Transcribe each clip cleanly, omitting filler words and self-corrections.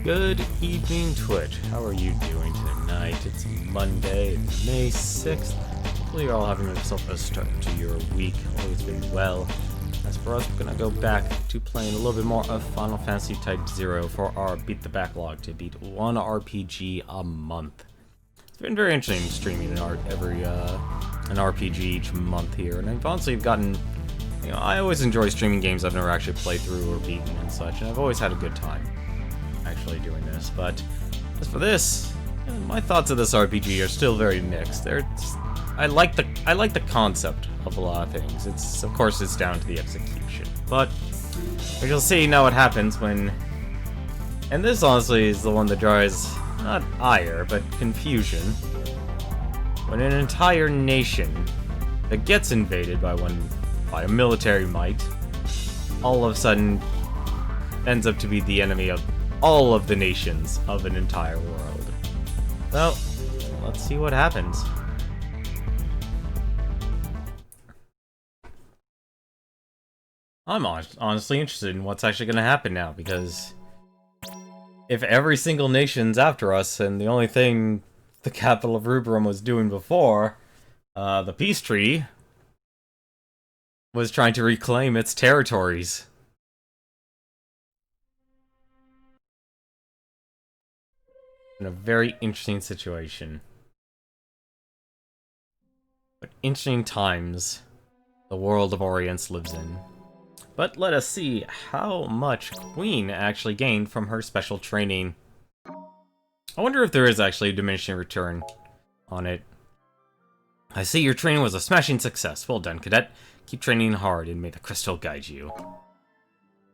Good evening, Twitch. How are you doing tonight? It's Monday, it's May 6th. Hopefully you're all having yourself a start to your week. Hopefully it's been well. As for us, we're gonna go back to playing a little bit more of Final Fantasy Type-0 for our Beat the Backlog to beat one RPG a month. It's been very interesting streaming an RPG each month here, and I've honestly gotten, I always enjoy streaming games I've never actually played through or beaten and such, and I've always had a good time actually doing this. But as for this, my thoughts of this RPG are still very mixed. I like the concept of a lot of things. Of course it's down to the execution, but we shall see now what happens when. And this honestly is the one that drives not ire but confusion. When an entire nation that gets invaded by a military might all of a sudden ends up to be the enemy of all of the nations of an entire world. Well, let's see what happens. I'm honestly interested in what's actually going to happen now, because if every single nation's after us, and the only thing the capital of Rubrum was doing before, the peace treaty, was trying to reclaim its territories. In a very interesting situation. But interesting times the world of Orience lives in. But let us see how much Queen actually gained from her special training. I wonder if there is actually a diminishing return on it. I see your training was a smashing success. Well done, cadet. Keep training hard and may the crystal guide you.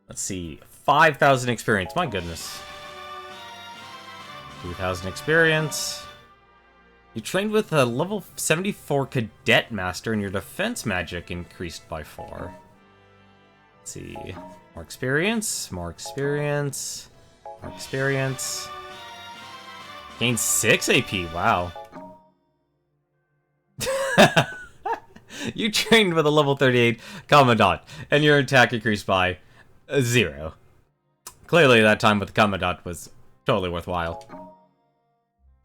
Let's see. 5,000 experience. My goodness. 2,000 experience. You trained with a level 74 cadet master and your defense magic increased by 4. Let's see. More experience. More experience. More experience. Gained 6 AP. Wow. You trained with a level 38 Commandant, and your attack increased by 0. Clearly, that time with the Commandant was totally worthwhile.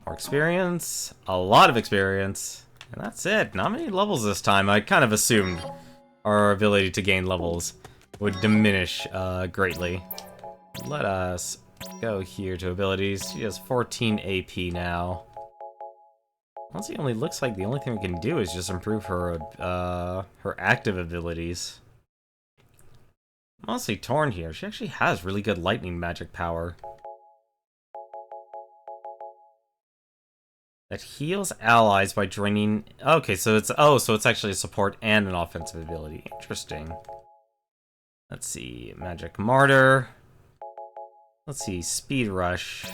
More experience. A lot of experience. And that's it. Not many levels this time. I kind of assumed our ability to gain levels would diminish greatly. Let us go here to abilities. She has 14 AP now. Honestly, it only looks like the only thing we can do is just improve her her active abilities. I'm honestly torn here. She actually has really good lightning magic power. That heals allies by draining. Okay, so it's actually a support and an offensive ability. Interesting. Let's see, Magic Martyr. Let's see, Speed Rush.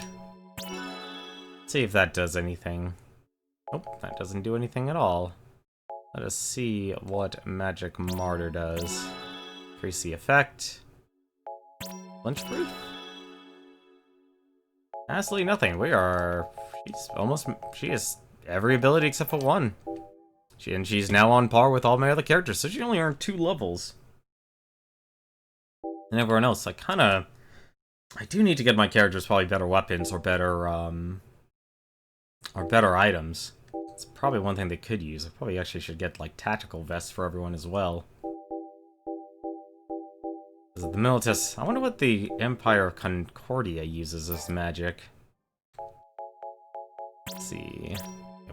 Let's see if that does anything. Nope, that doesn't do anything at all. Let us see what Magic Martyr does. Increase the effect. Flinch Proof? Absolutely nothing. She has every ability except for 1. She's now on par with all my other characters, so she only earned 2 levels. And everyone else, I do need to get my characters probably better weapons or better items. It's probably one thing they could use. I probably actually should get, tactical vests for everyone as well. The Militus, I wonder what the Empire of Concordia uses as magic. Let's see.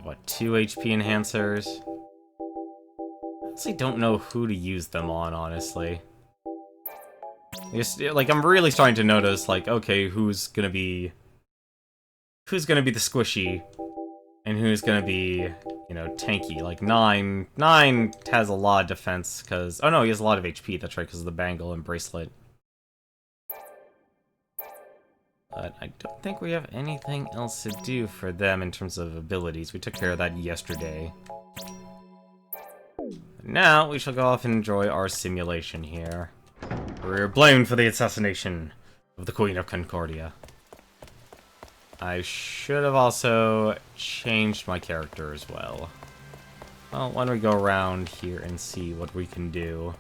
What, 2 HP enhancers? I honestly don't know who to use them on, honestly. I'm really starting to notice, okay, who's gonna be the squishy, and who's gonna be, tanky. Nine has a lot of defense, oh no, he has a lot of HP, that's right, because of the bangle and bracelet. But I don't think we have anything else to do for them in terms of abilities. We took care of that yesterday. Now, we shall go off and enjoy our simulation here. We're blamed for the assassination of the Queen of Concordia. I should have also changed my character as well. Well, why don't we go around here and see what we can do.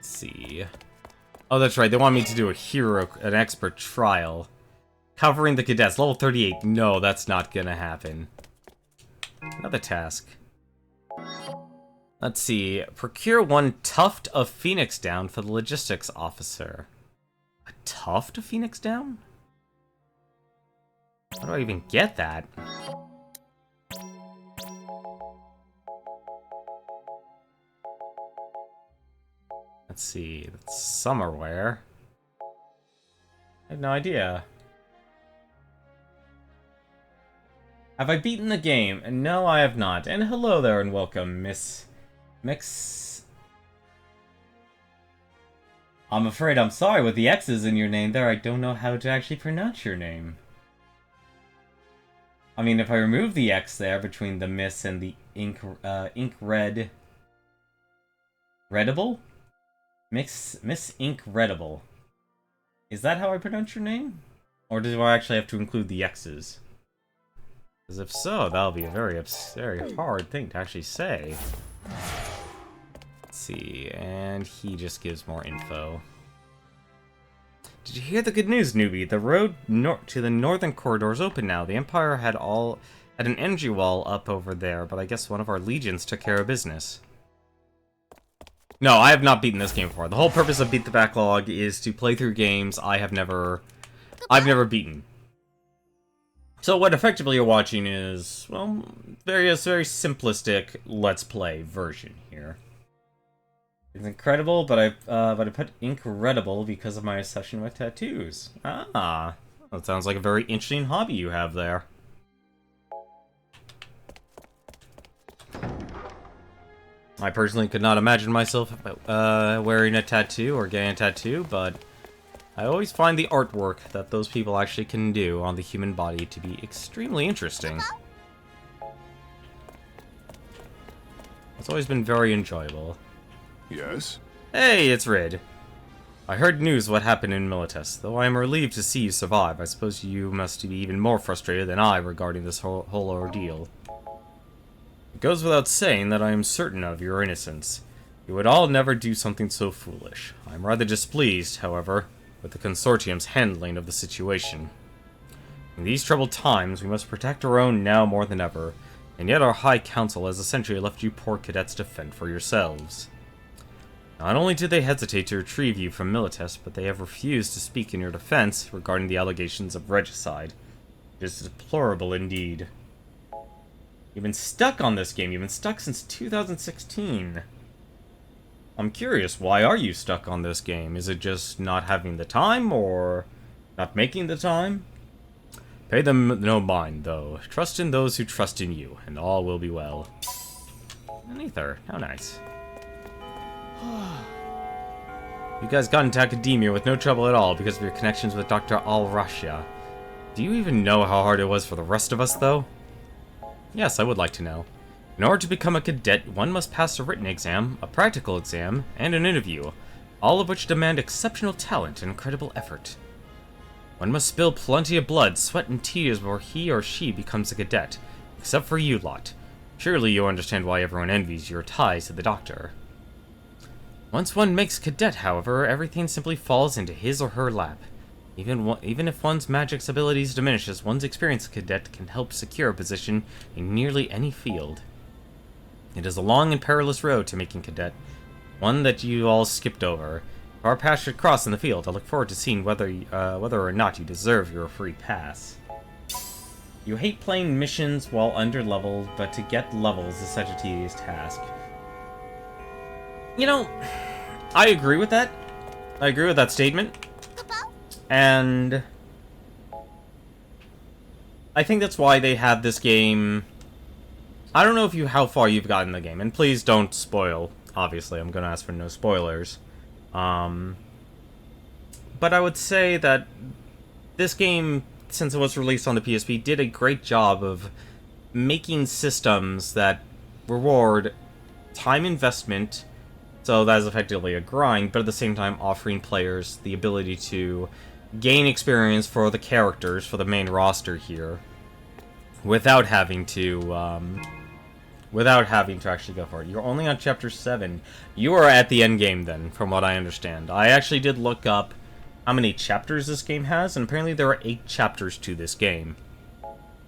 Let's see. Oh, that's right. They want me to do an expert trial. Covering the cadets. Level 38. No, that's not gonna happen. Another task. Let's see. Procure 1 tuft of Phoenix down for the logistics officer. A tuft of Phoenix down? How do I even get that? Let's see. That's summer wear. I have no idea. Have I beaten the game? No, I have not. And hello there and welcome, Miss Mix. I'm afraid I'm sorry with the X's in your name there. I don't know how to actually pronounce your name. I mean, if I remove the X there between the Miss and the ink red... Redible? Miss Inkredible. Is that how I pronounce your name? Or do I actually have to include the X's? Because if so, that'll be a very hard thing to actually say. Let's see, and he just gives more info. Did you hear the good news, newbie? The road to the northern corridor is open now. The Empire had an energy wall up over there, but I guess one of our legions took care of business. No, I have not beaten this game before. The whole purpose of Beat the Backlog is to play through games I've never beaten. So what effectively you're watching is, well, very simplistic Let's Play version here. It's incredible, but I put incredible because of my obsession with tattoos. Ah, that sounds like a very interesting hobby you have there. I personally could not imagine myself wearing a tattoo or getting a tattoo, but I always find the artwork that those people actually can do on the human body to be extremely interesting. It's always been very enjoyable. Yes? Hey, it's Rid. I heard news of what happened in Milites. Though I am relieved to see you survive, I suppose you must be even more frustrated than I regarding this whole ordeal. It goes without saying that I am certain of your innocence. You would all never do something so foolish. I am rather displeased, however, with the Consortium's handling of the situation. In these troubled times, we must protect our own now more than ever, and yet our High Council has essentially left you poor cadets to fend for yourselves. Not only did they hesitate to retrieve you from Milites, but they have refused to speak in your defense regarding the allegations of regicide. It is deplorable indeed. You've been stuck on this game. You've been stuck since 2016. I'm curious, why are you stuck on this game? Is it just not having the time, or not making the time? Pay them no mind, though. Trust in those who trust in you, and all will be well. An ether. How nice. You guys got into academia with no trouble at all because of your connections with Dr. Al-Rashia. Do you even know how hard it was for the rest of us, though? Yes, I would like to know. In order to become a cadet, one must pass a written exam, a practical exam, and an interview, all of which demand exceptional talent and incredible effort. One must spill plenty of blood, sweat, and tears before he or she becomes a cadet, except for you lot. Surely you understand why everyone envies your ties to the Doctor. Once one makes cadet, however, everything simply falls into his or her lap. Even if one's magic's abilities diminishes, one's experience as a cadet can help secure a position in nearly any field. It is a long and perilous road to making cadet, one that you all skipped over. If our paths should cross in the field, I look forward to seeing whether or not you deserve your free pass. You hate playing missions while under-leveled, but to get levels is such a tedious task. You know, I agree with that. I agree with that statement. And I think that's why they have this game. I don't know how far you've gotten in the game, and please don't spoil. Obviously, I'm going to ask for no spoilers. But I would say that this game, since it was released on the PSP, did a great job of making systems that reward time investment. So that is effectively a grind, but at the same time offering players the ability to gain experience for the characters, for the main roster here, without having to without having to actually go for it. You're only on chapter 7. You are at the end game then, from what I understand. I actually did look up how many chapters this game has, and apparently there are 8 chapters to this game.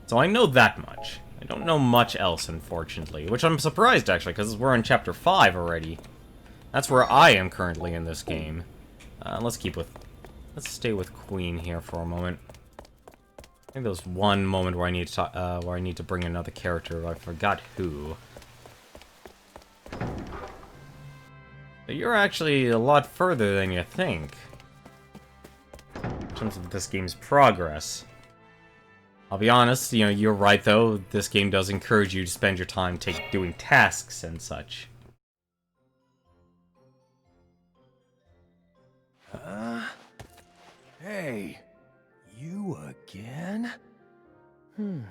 So I know that much. I don't know much else, unfortunately, which I'm surprised, actually, because we're in chapter 5 already. That's where I am currently in this game. Let's stay with Queen here for a moment. I think there was one moment where I need to talk, where I need to bring another character. I forgot who. But you're actually a lot further than you think in terms of this game's progress. I'll be honest, you know, you're right though. This game does encourage you to spend your time doing tasks and such. Hey, you again? You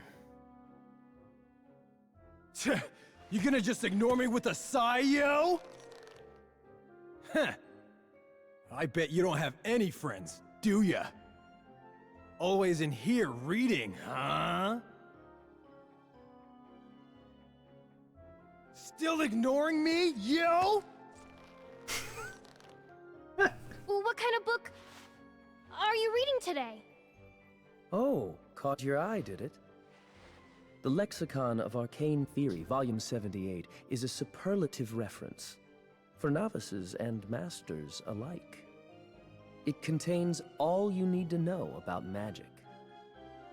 gonna just ignore me with a sigh, yo? Huh. I bet you don't have any friends, do ya? Always in here reading, huh? Still ignoring me, yo? What kind of book are you reading today? Oh, caught your eye, did it? The Lexicon of Arcane Theory, Volume 78, is a superlative reference for novices and masters alike. It contains all you need to know about magic.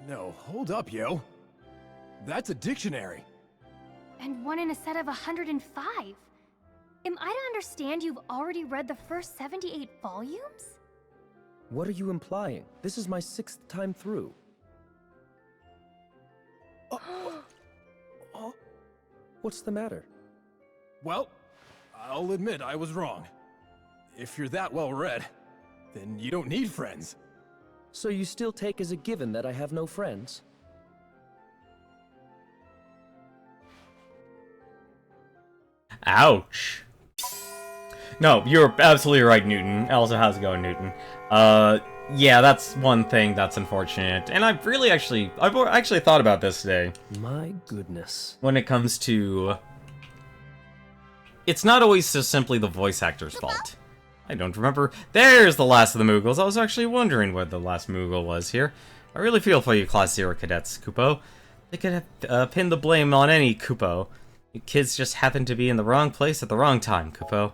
No, hold up, yo. That's a dictionary. And one in a set of 105. Am I to understand you've already read the first 78 volumes? What are you implying? This is my 6th time through. What's the matter? Well, I'll admit I was wrong. If you're that well read, then you don't need friends. So you still take as a given that I have no friends? Ouch. No, you're absolutely right, Newton. Also, how's it going, Newton? Yeah, that's one thing that's unfortunate. And I've actually thought about this today. My goodness. When it comes to... It's not always so simply the voice actor's fault. I don't remember. There's the last of the Moogles. I was actually wondering where the last Moogle was here. I really feel for you Class 0 cadets, Kupo. They could have pinned the blame on any Kupo. You kids just happened to be in the wrong place at the wrong time, Kupo.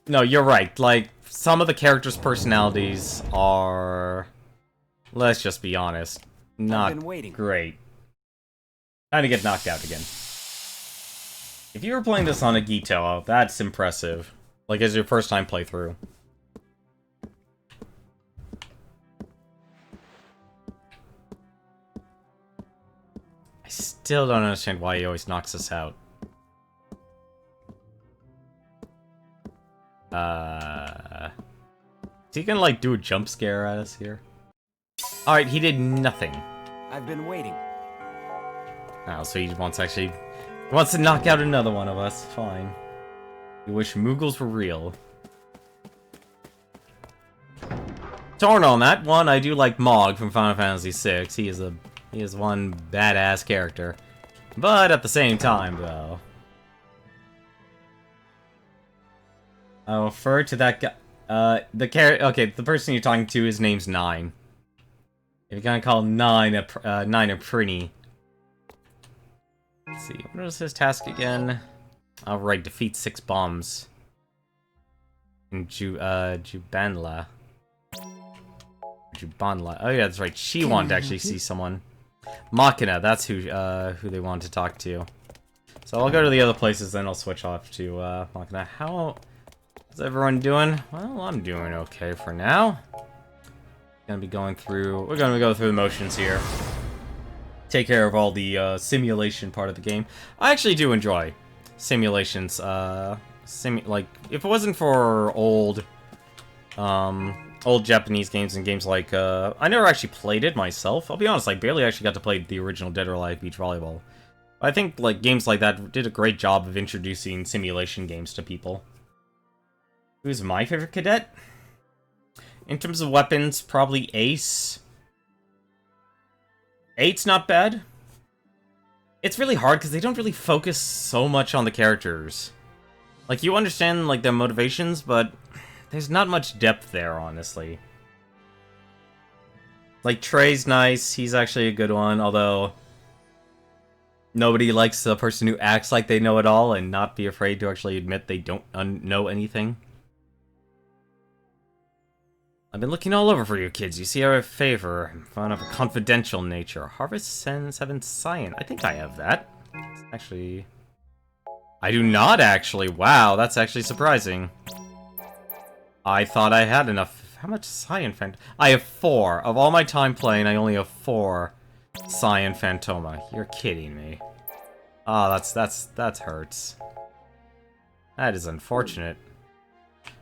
No, you're right. Like, some of the characters' personalities are... Let's just be honest. Not great. Time to get knocked out again. If you were playing this on a Gito, that's impressive. Like, as your first time playthrough. I still don't understand why he always knocks us out. Is he gonna, like, do a jump scare at us here? Alright, he did nothing. I've been waiting. Oh, so he wants to knock out another one of us. Fine. You wish Moogles were real. Torn on that one, I do like Mog from Final Fantasy VI. He is one badass character. But at the same time, though, I refer to that guy. Okay, the person you're talking to, his name's Nine. If you're gonna call Nine a Prinny. Let's see, what was his task again? Alright, defeat 6 bombs. In Jubanla. Jubanla. Oh yeah, that's right. She wanted to actually see someone. Machina, that's who they wanted to talk to. So I'll go to the other places, then I'll switch off to Machina. How is everyone doing? Well, I'm doing okay for now. We're gonna go through the motions here. Take care of all the simulation part of the game. I actually do enjoy simulations. Like, if it wasn't for old Japanese games and games like, I never actually played it myself. I'll be honest, I barely actually got to play the original Dead or Alive Beach Volleyball. I think, like, games like that did a great job of introducing simulation games to people. Who's my favorite cadet? In terms of weapons, probably Ace. 8's not bad. it's really hard because they don't really focus so much on the characters. Like, you understand, like, their motivations, but there's not much depth there, honestly. Like, Trey's nice, he's actually a good one, although nobody likes the person who acts like they know it all and not be afraid to actually admit they don't know anything. I've been looking all over for you kids. You see, I have a favor. I'm fond of a confidential nature. Harvest 7 Cyan. I think I have that. Actually, I do not actually. Wow, that's actually surprising. I thought I had enough. How much Cyan Phantoma? I have 4. Of all my time playing, I only have 4 Cyan Phantoma. You're kidding me. Ah, that hurts. That is unfortunate.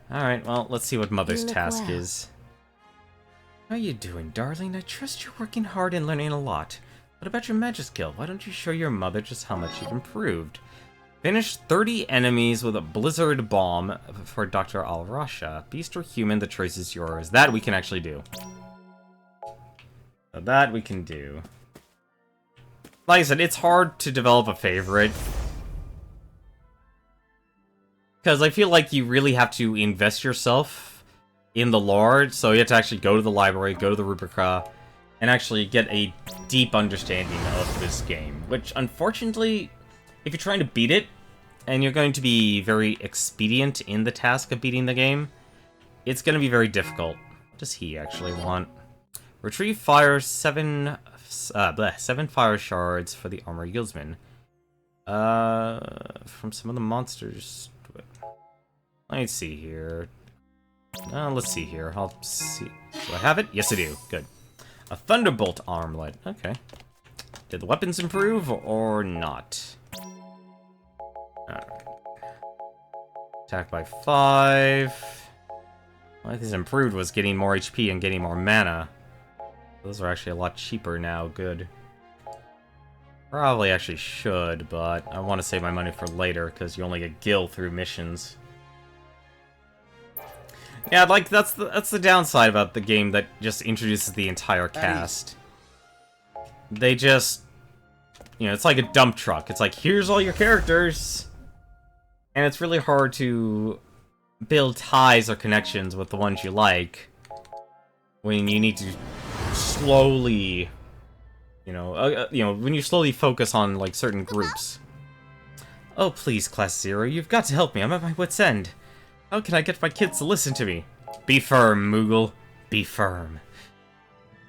Alright, well, let's see what Mother's task is. How are you doing, darling? I trust you're working hard and learning a lot. What about your magic skill? Why don't you show your mother just how much you've improved? Finish 30 enemies with a Blizzard Bomb for Dr. Al-Rasha. Beast or human, the choice is yours. That we can actually do. So that we can do. Like I said, it's hard to develop a favorite. Because I feel like you really have to invest yourself in the lore, so you have to actually go to the library, go to the Rubrica, and actually get a deep understanding of this game. Which, unfortunately, if you're trying to beat it, and you're going to be very expedient in the task of beating the game, it's going to be very difficult. What does he actually want? Retrieve fire 7 fire shards for the armor guildsman. From some of the monsters. Let's see here. Let's see here. I'll see. Do I have it? Yes, I do. Good. A Thunderbolt armlet. Okay. Did the weapons improve or not? Alright. Attack by 5. What is improved was getting more HP and getting more mana. Those are actually a lot cheaper now. Good. Probably actually should, but I want to save my money for later because you only get gil through missions. Yeah, like, that's the downside about the game that just introduces the entire cast. They just, you know, it's like a dump truck. It's like, here's all your characters! And it's really hard to build ties or connections with the ones you like when you need to slowly, when you slowly focus on, like, certain groups. Oh, please, Class 0, you've got to help me. I'm at my wit's end. How can I get my kids to listen to me? Be firm, Moogle. Be firm.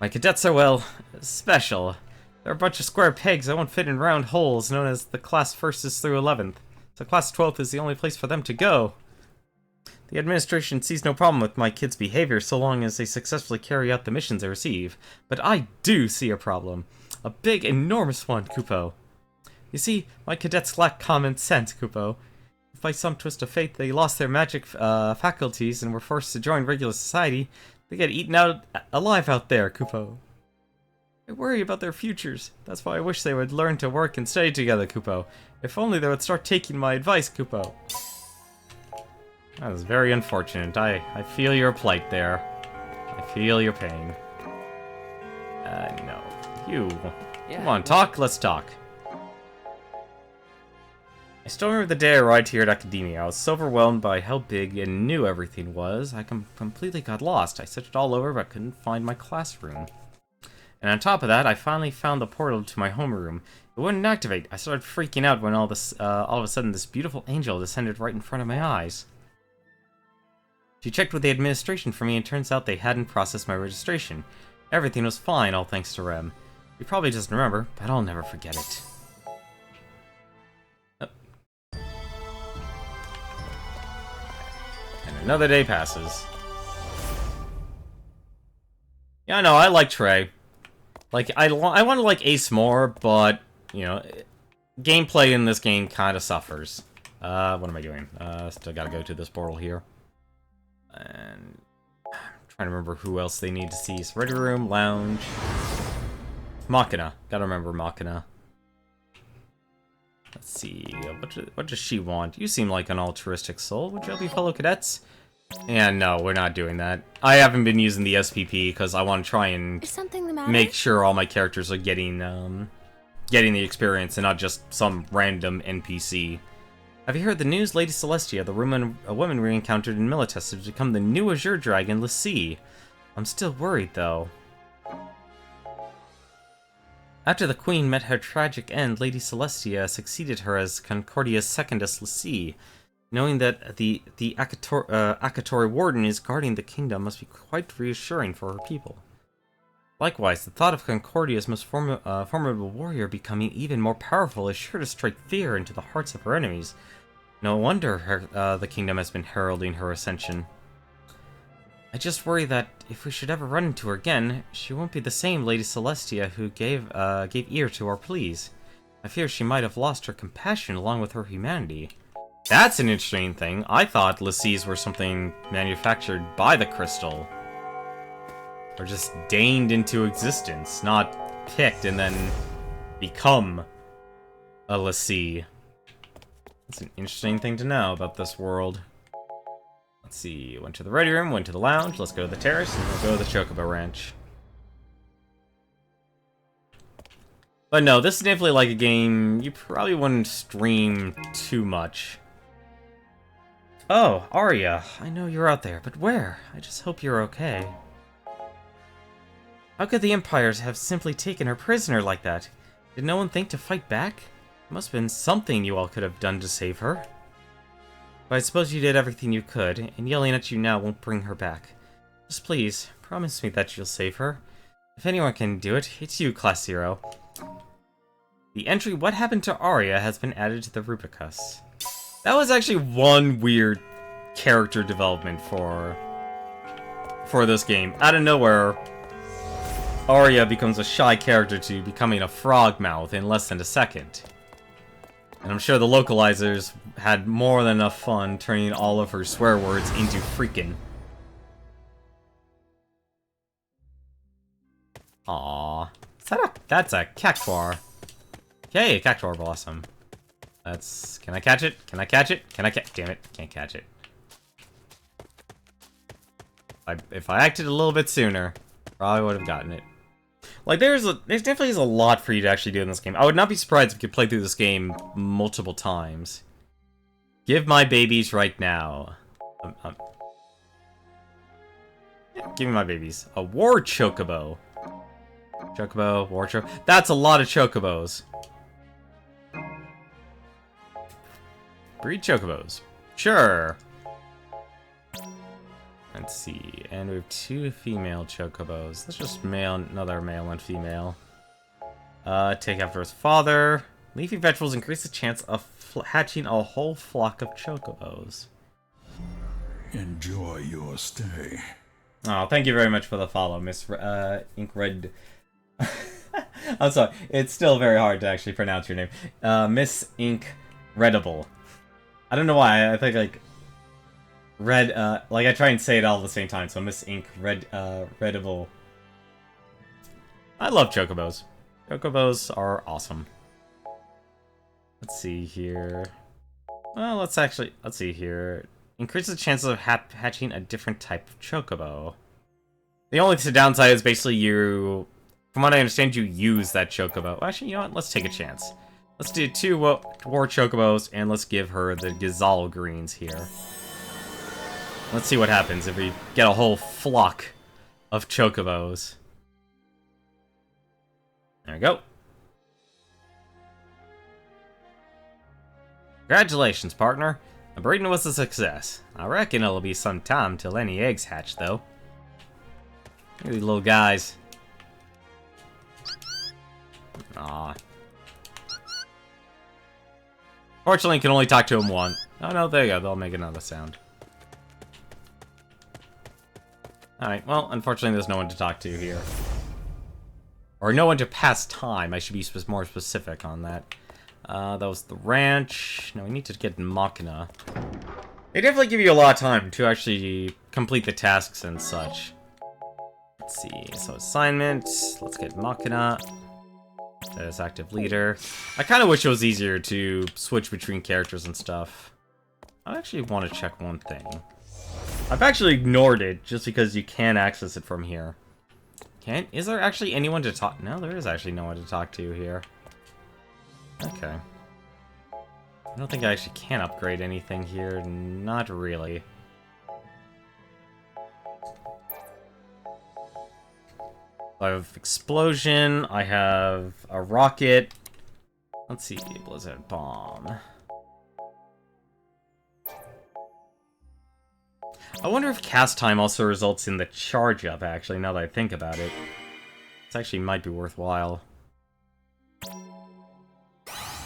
My cadets are, well, special. They're a bunch of square pegs that won't fit in round holes known as the Class 1st through 11th. So Class 12th is the only place for them to go. The administration sees no problem with my kids' behavior so long as they successfully carry out the missions they receive. But I do see a problem. A big, enormous one, Kupo. You see, my cadets lack common sense, Kupo. If by some twist of fate they lost their magic faculties and were forced to join regular society, they get eaten out alive out there, Kupo. I worry about their futures. That's why I wish they would learn to work and study together, Kupo. If only they would start taking my advice, Kupo. That is very unfortunate. I feel your plight there. I feel your pain. No. You. Yeah, come on, talk? Let's talk. I still remember the day I arrived here at Academia. I was so overwhelmed by how big and new everything was, I completely got lost. I searched all over, but couldn't find my classroom. And on top of that, I finally found the portal to my homeroom. It wouldn't activate. I started freaking out when all of a sudden this beautiful angel descended right in front of my eyes. She checked with the administration for me, and turns out they hadn't processed my registration. Everything was fine, all thanks to Rem. He probably doesn't remember, but I'll never forget it. And another day passes. Yeah, no, I like Trey. Like, I want to like Ace more, but, you know, gameplay in this game kind of suffers. What am I doing? Still gotta go to this portal here. And I'm trying to remember who else they need to see. So Ready Room, Lounge, Machina. Gotta remember Machina. Let's see. What does she want? You seem like an altruistic soul. Would you help your fellow cadets? And no, we're not doing that. I haven't been using the SPP because I want to try and Is something the matter? make sure all my characters are getting getting the experience and not just some random NPC. Have you heard the news? Lady Celestia, a woman we encountered in Milites, has become the new Azure Dragon, Lassie. I'm still worried, though. After the Queen met her tragic end, Lady Celestia succeeded her as Concordia's secondess Lassie. Knowing that the Akatori Warden is guarding the kingdom must be quite reassuring for her people. Likewise, the thought of Concordia's most formidable warrior becoming even more powerful is sure to strike fear into the hearts of her enemies. No wonder the kingdom has been heralding her ascension. I just worry that if we should ever run into her again, she won't be the same Lady Celestia who gave ear to our pleas. I fear she might have lost her compassion along with her humanity. That's an interesting thing. I thought Lassies were something manufactured by the crystal. Or just deigned into existence, not picked and then become a Lassie. That's an interesting thing to know about this world. Let's see, went to the ready room, went to the lounge, let's go to the terrace, and we'll go to the Chocobo Ranch. But no, this is definitely like a game you probably wouldn't stream too much. Oh, Arya, I know you're out there, but where? I just hope you're okay. How could the Empires have simply taken her prisoner like that? Did no one think to fight back? It must have been something you all could have done to save her. But I suppose you did everything you could, and yelling at you now won't bring her back. Just please, promise me that you'll save her. If anyone can do it, it's you, Class 0. The entry What Happened to Arya has been added to the Rubricus. That was actually one weird character development for this game. Out of nowhere, Arya becomes a shy character to becoming a frog mouth in less than a second. And I'm sure the localizers had more than enough fun turning all of her swear words into freaking. Aww. That's a cactuar. Okay, a cactuar blossom. Can I catch it? Can I catch it? Damn it, can't catch it. If I acted a little bit sooner, probably would have gotten it. Like, there definitely is a lot for you to actually do in this game. I would not be surprised if you could play through this game multiple times. Give my babies right now. Yeah, give me my babies. A war chocobo. Chocobo, war chocobo. That's a lot of chocobos. Breed chocobos. Sure. Let's see, and we have 2 female chocobos. Let's just another male and female. Take after his father. Leafy vegetables increase the chance of hatching a whole flock of chocobos. Enjoy your stay. Oh, thank you very much for the follow, Miss Inkred. I'm sorry, it's still very hard to actually pronounce your name. Miss Incredible. I don't know why, I think like like I try and say it all at the same time, so Miss Incredible. I love chocobos. Chocobos are awesome. Let's see here. Well, let's see here. Increases the chances of hatching a different type of chocobo. The only downside is basically from what I understand, you use that chocobo. Actually, you know what? Let's take a chance. Let's do 2 war chocobos, and let's give her the Gazal greens here. Let's see what happens if we get a whole flock of chocobos. There we go. Congratulations, partner. The breeding was a success. I reckon it'll be some time till any eggs hatch, though. Look at these little guys. Aw. Fortunately, you can only talk to them once. Oh no, there you go. They'll make another sound. Alright, well, unfortunately there's no one to talk to here. Or no one to pass time, I should be more specific on that. That was the ranch. Now we need to get Machina. They definitely give you a lot of time to actually complete the tasks and such. Let's see, so assignment, let's get Machina. There's active leader. I kind of wish it was easier to switch between characters and stuff. I actually want to check one thing. I've actually ignored it just because you can access it from here. Is there actually anyone to talk? No, there is actually no one to talk to here. Okay. I don't think I actually can upgrade anything here. Not really. I have explosion. I have a rocket. Let's see, blizzard bomb. I wonder if cast time also results in the charge up, actually, now that I think about it. This actually might be worthwhile.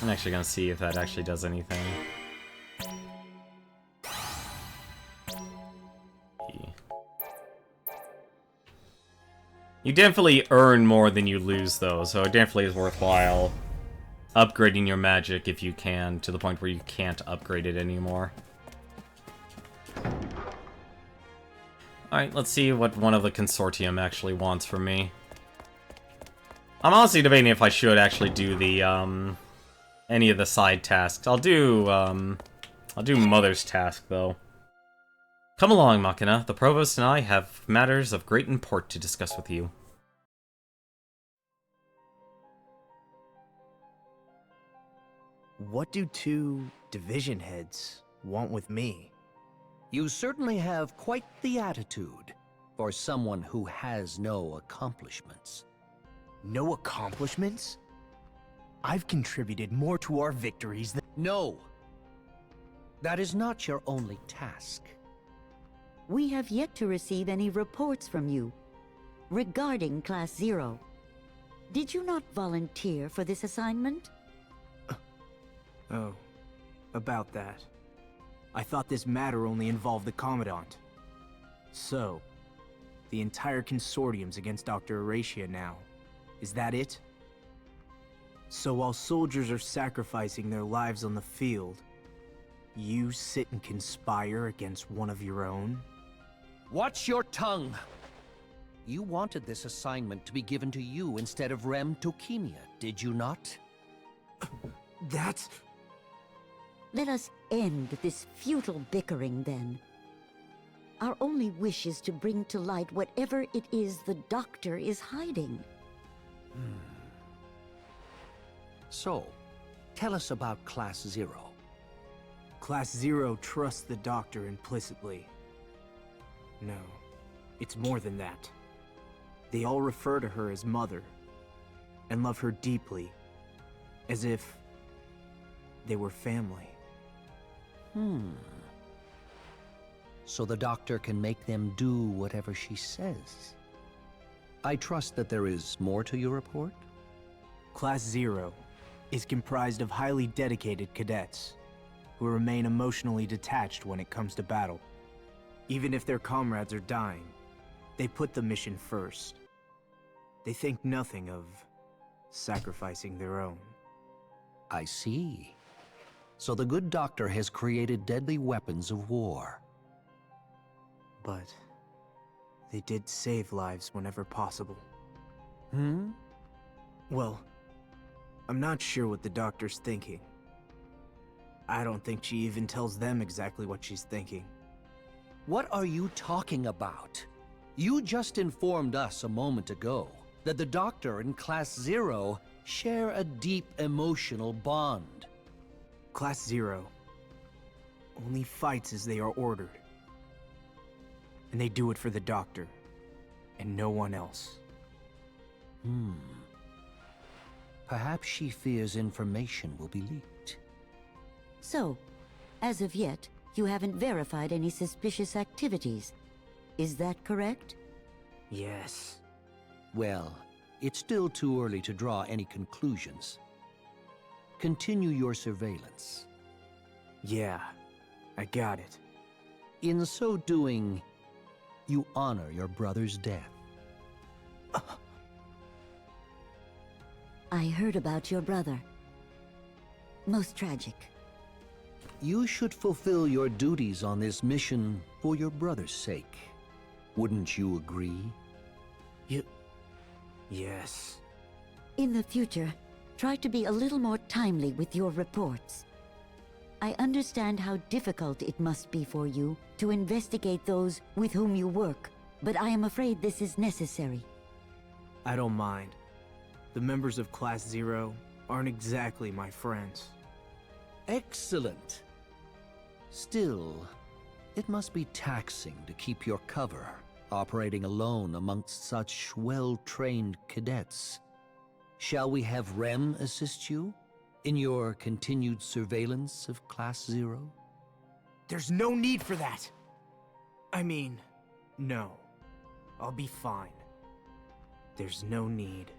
I'm actually gonna see if that actually does anything. You definitely earn more than you lose, though, so it definitely is worthwhile upgrading your magic if you can, to the point where you can't upgrade it anymore. Alright, let's see what one of the consortium actually wants from me. I'm honestly debating if I should actually do the, any of the side tasks. I'll do Mother's task, though. Come along, Machina. The Provost and I have matters of great import to discuss with you. What do two division heads want with me? You certainly have quite the attitude for someone who has no accomplishments. No accomplishments? I've contributed more to our victories than— No! That is not your only task. We have yet to receive any reports from you regarding Class 0. Did you not volunteer for this assignment? Oh, about that. I thought this matter only involved the Commandant. So, the entire consortium's against Dr. Horatia now. Is that it? So while soldiers are sacrificing their lives on the field, you sit and conspire against one of your own? Watch your tongue! You wanted this assignment to be given to you instead of Rem Tokimia, did you not? That's... Let us end this futile bickering, then. Our only wish is to bring to light whatever it is the Doctor is hiding. So, tell us about Class 0. Class 0 trusts the Doctor implicitly. No, it's more than that. They all refer to her as Mother, and love her deeply, as if they were family. So the Doctor can make them do whatever she says. I trust that there is more to your report? Class 0 is comprised of highly dedicated cadets who remain emotionally detached when it comes to battle. Even if their comrades are dying, they put the mission first. They think nothing of sacrificing their own. I see. So the good Doctor has created deadly weapons of war. But they did save lives whenever possible. Well, I'm not sure what the Doctor's thinking. I don't think she even tells them exactly what she's thinking. What are you talking about? You just informed us a moment ago that the Doctor and Class 0 share a deep emotional bond. Class 0 only fights as they are ordered. And they do it for the Doctor, and no one else. Perhaps she fears information will be leaked. So, as of yet, you haven't verified any suspicious activities. Is that correct? Yes. Well, it's still too early to draw any conclusions. Continue your surveillance. Yeah, I got it. In so doing, you honor your brother's death. I heard about your brother. Most tragic. You should fulfill your duties on this mission for your brother's sake. Wouldn't you agree? Yes. In the future, try to be a little more timely with your reports. I understand how difficult it must be for you to investigate those with whom you work, but I am afraid this is necessary. I don't mind. The members of Class 0 aren't exactly my friends. Excellent. Still, it must be taxing to keep your cover, operating alone amongst such well-trained cadets. Shall we have Rem assist you in your continued surveillance of Class 0? There's no need for that! I mean, no. I'll be fine. There's no need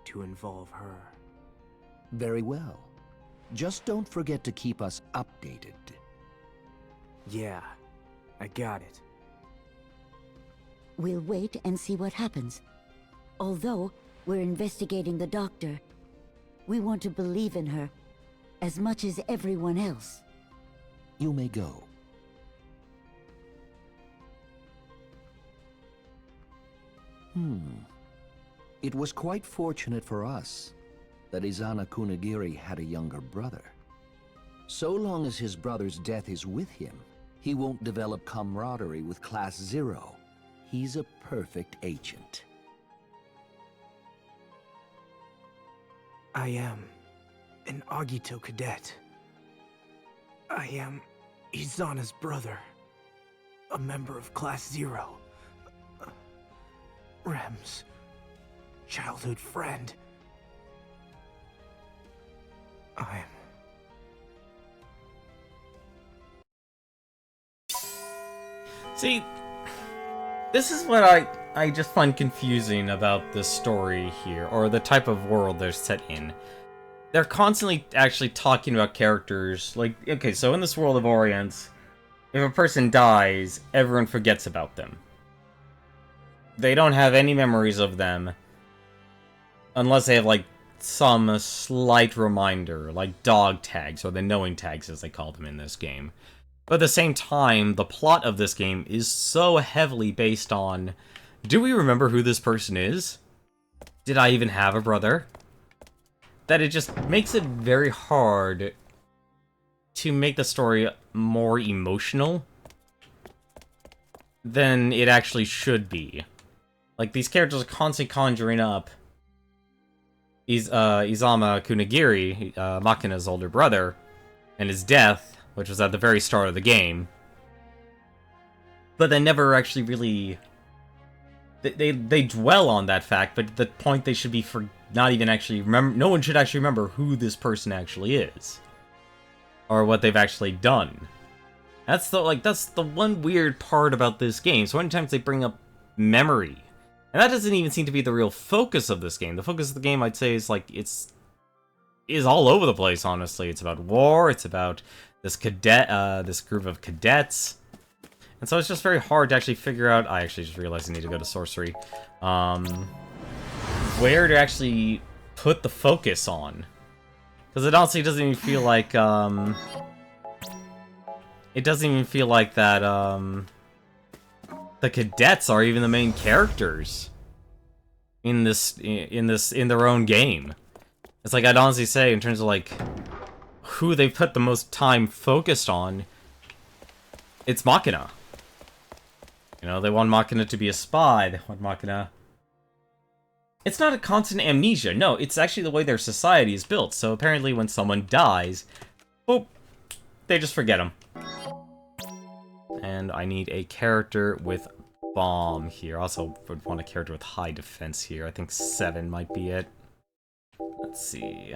to involve her. Very well. Just don't forget to keep us updated. Yeah, I got it. We'll wait and see what happens. Although we're investigating the doctor, we want to believe in her as much as everyone else. You may go. It was quite fortunate for us that Izana Kunigiri had a younger brother. So long as his brother's death is with him, he won't develop camaraderie with Class 0. He's a perfect agent. I am an Agito cadet. I am Izana's brother, a member of Class 0. Rem's childhood friend. See, this is what I just find confusing about this story here, or the type of world they're set in. They're constantly actually talking about characters, like, okay, so in this world of Orient, if a person dies, everyone forgets about them. They don't have any memories of them, unless they have, like, some slight reminder, like dog tags, or the knowing tags as they call them in this game. But at the same time, the plot of this game is so heavily based on, do we remember who this person is? Did I even have a brother? That it just makes it very hard to make the story more emotional than it actually should be. Like, these characters are constantly conjuring up Izama Kunigiri, Makina's older brother, and his death, which was at the very start of the game. But they never actually really... They dwell on that fact, but at the point they should be for not even actually remember... No one should actually remember who this person actually is. Or what they've actually done. That's the one weird part about this game. So many times they bring up memory. And that doesn't even seem to be the real focus of this game. The focus of the game, I'd say, is like, is all over the place, honestly. It's about war, it's about this this group of cadets. And so it's just very hard to actually figure out... I actually just realized I need to go to sorcery. Where to actually put the focus on. Because it honestly doesn't even feel like, it doesn't even feel like that, the cadets are even the main characters in their own game. It's like, I'd honestly say, in terms of like who they put the most time focused on, it's Makina. You know, they want Makina to be a spy. They want Makina... It's not a constant amnesia. No, it's actually the way their society is built. So apparently when someone dies, boop, they just forget them. And I need a character with bomb here. Also would want a character with high defense here. I think 7 might be it. Let's see.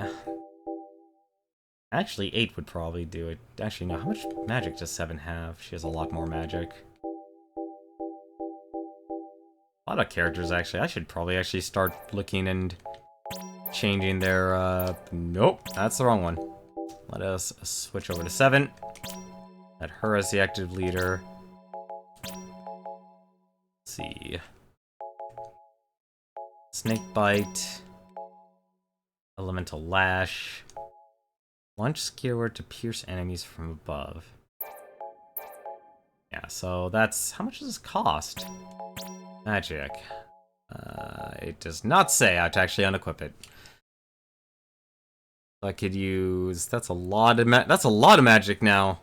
Actually, 8 would probably do it. Actually, no. How much magic does 7 have? She has a lot more magic. A lot of characters, actually. I should probably actually start looking and changing their, Nope, that's the wrong one. Let us switch over to 7. Add her as the active leader. Let's see. Snake Bite. Elemental Lash. Launch Skewer to pierce enemies from above. Yeah, so that's... How much does this cost? Magic. It does not say how to actually unequip it. I could use... That's a lot of magic now.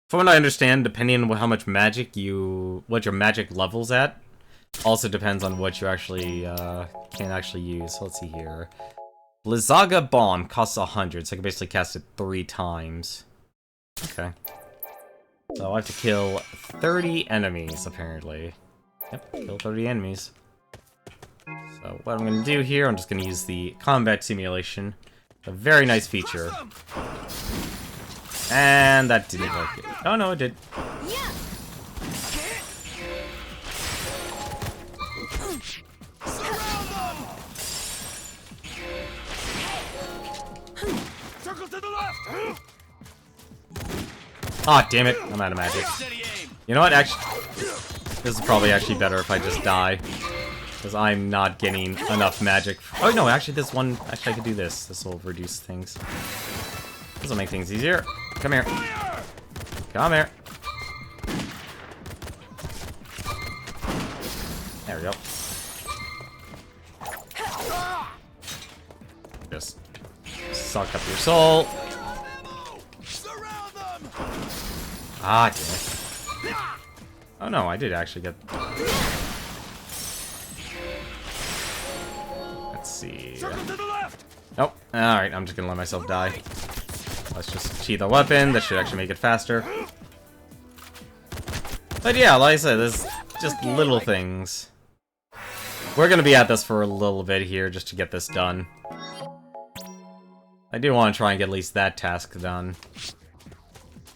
From what I understand, depending on how much magic what your magic level's at, Also depends on what you actually can actually use. So let's see here. Blizzaga Bomb costs 100, so I can basically cast it 3 times. Okay. So I have to kill 30 enemies, apparently. Yep, kill 30 enemies. So what I'm going to do here, I'm just going to use the combat simulation. A very nice feature. And that didn't work. Oh no, it did. Aw, damn it. I'm out of magic. You know what? Actually, this is probably actually better if I just die. Because I'm not getting enough magic. Oh, no, actually, this one... Actually, I could do this. This will reduce things. This will make things easier. Come here. Come here. There we go. Just suck up your soul. Ah, damn it. Oh no, I did actually get... Let's see... Nope. Alright, I'm just gonna let myself die. Let's just cheat the weapon. That should actually make it faster. But yeah, like I said, there's just little things. We're gonna be at this for a little bit here just to get this done. I do want to try and get at least that task done.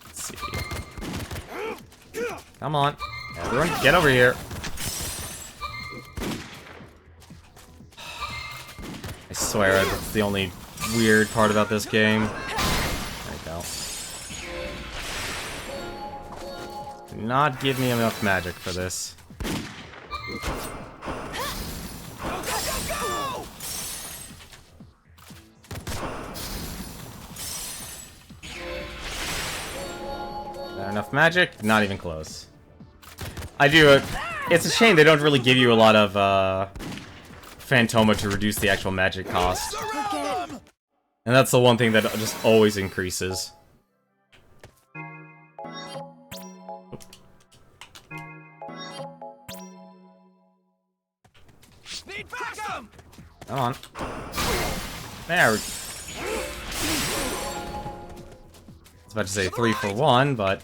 Let's see. Come on. Everyone, get over here. I swear, that's the only weird part about this game. There you go. Do not give me enough magic for this. Not enough magic? Not even close. I do. It's a shame they don't really give you a lot of Phantoma to reduce the actual magic cost. And that's the one thing that just always increases. Come on. There. I was about to say 3 for 1, but...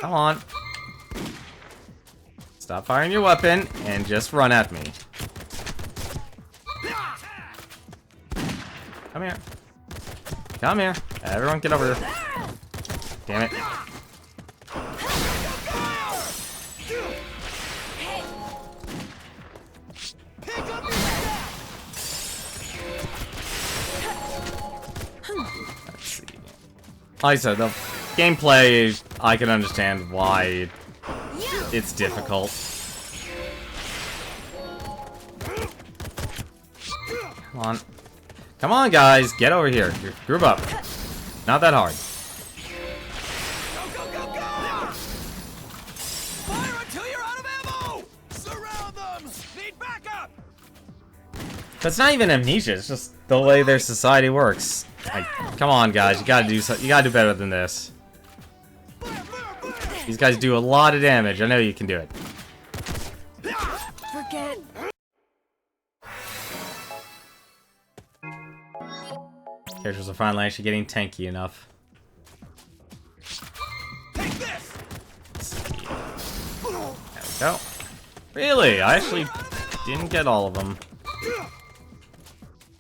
Come on. Stop firing your weapon and just run at me. Come here. Come here. Everyone get over here. Damn it. Let's see. Like I said, the gameplay, I can understand why it's difficult. Come on. Come on, guys. Get over here. Group up. Not that hard. Go, go, go, go! Fire until you're out of ammo! Surround them! Need backup! That's not even amnesia. It's just the way their society works. Like, come on, guys. You gotta do something. You gotta do better than this. These guys do a lot of damage. I know you can do it. Forget. Characters are finally actually getting tanky enough. Take this! There we go. Really? I actually didn't get all of them.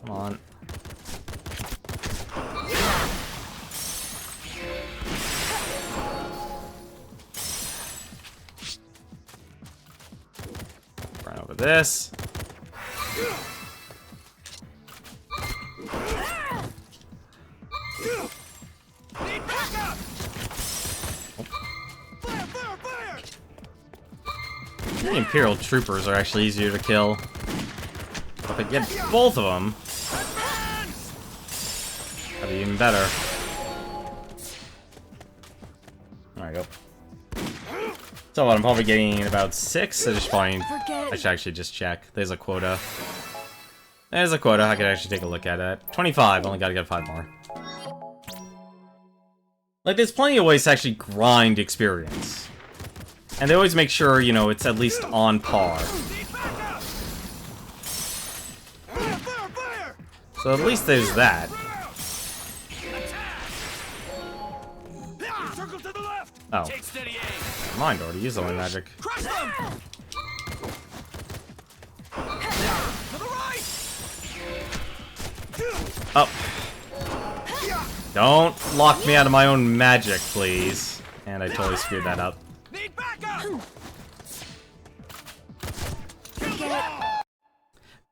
Come on. Run over this. Need backup! Fire, fire, fire! The Imperial Troopers are actually easier to kill. If I get both of them, that'd be even better. There we go. So what, I'm probably getting about 6. I just find I should actually just check. There's a quota. There's a quota. I could actually take a look at it. 25. Only gotta get 5 more. Like, there's plenty of ways to actually grind experience. And they always make sure, you know, it's at least on par. So at least there's that. Oh. Never mind, already used all my magic. Oh. Don't lock me out of my own magic, please. And I totally screwed that up.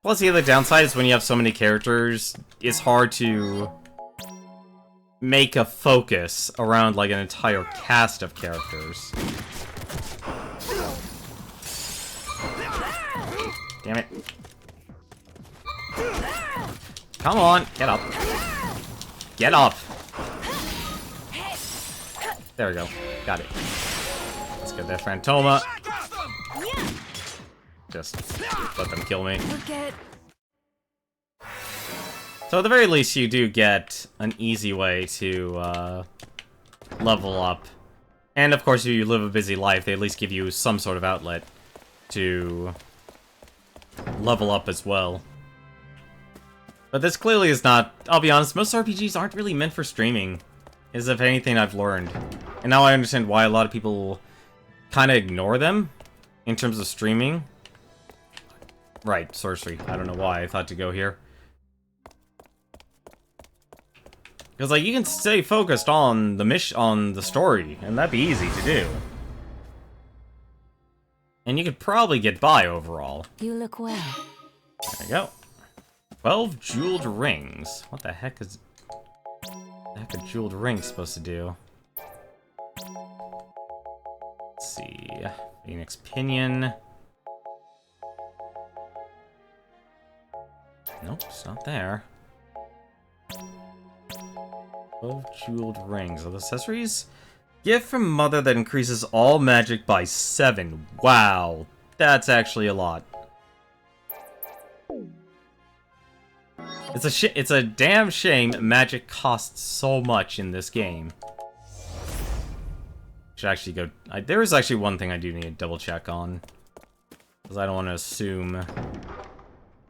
Plus, the other downside is when you have so many characters, it's hard to make a focus around, like, an entire cast of characters. Damn it. Come on, get up. Get up! There we go. Got it. Let's get that Phantoma. Just let them kill me. So at the very least, you do get an easy way to level up. And of course, if you live a busy life, they at least give you some sort of outlet to level up as well. But this clearly is not... I'll be honest, most RPGs aren't really meant for streaming, is if anything I've learned. And now I understand why a lot of people kind of ignore them in terms of streaming. Right, sorcery. I don't know why I thought to go here. Because, like, you can stay focused on the story, and that'd be easy to do. And you could probably get by overall. You look well. There we go. 12 jeweled rings. What the heck is... a jeweled ring supposed to do? Let's see. Phoenix Pinion. Nope, it's not there. 12 jeweled rings. Are the accessories? Gift from Mother that increases all magic by 7. Wow. That's actually a lot. It's a damn shame magic costs so much in this game. Should actually go... there is actually one thing I do need to double check on. Because I don't want to assume...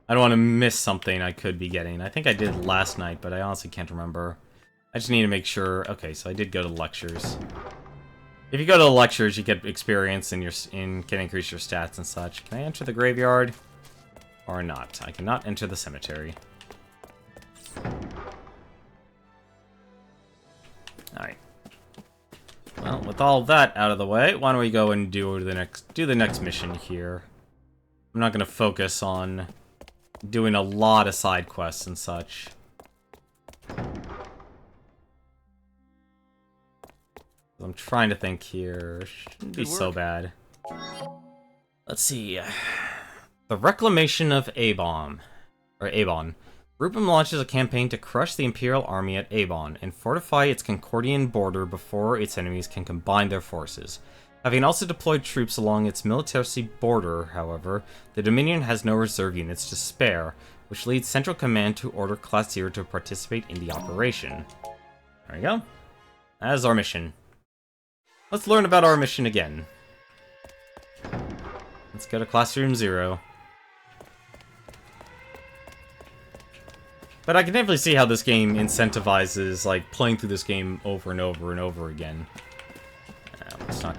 I don't want to miss something I could be getting. I think I did last night, but I honestly can't remember. I just need to make sure... Okay, so I did go to lectures. If you go to the lectures, you get experience and can increase your stats and such. Can I enter the graveyard? Or not? I cannot enter the cemetery. Alright. Well, with all that out of the way, why don't we go and do the next mission here. I'm not going to focus on doing a lot of side quests and such. I'm trying to think here. Shouldn't be so bad. Let's see. The Reclamation of Avon. Rupam launches a campaign to crush the Imperial army at Avon and fortify its Concordian border before its enemies can combine their forces. Having also deployed troops along its military border, however, the Dominion has no reserve units to spare, which leads Central Command to order Class 0 to participate in the operation. There we go. That is our mission. Let's learn about our mission again. Let's go to Classroom 0. But I can definitely see how this game incentivizes, like, playing through this game over and over and over again.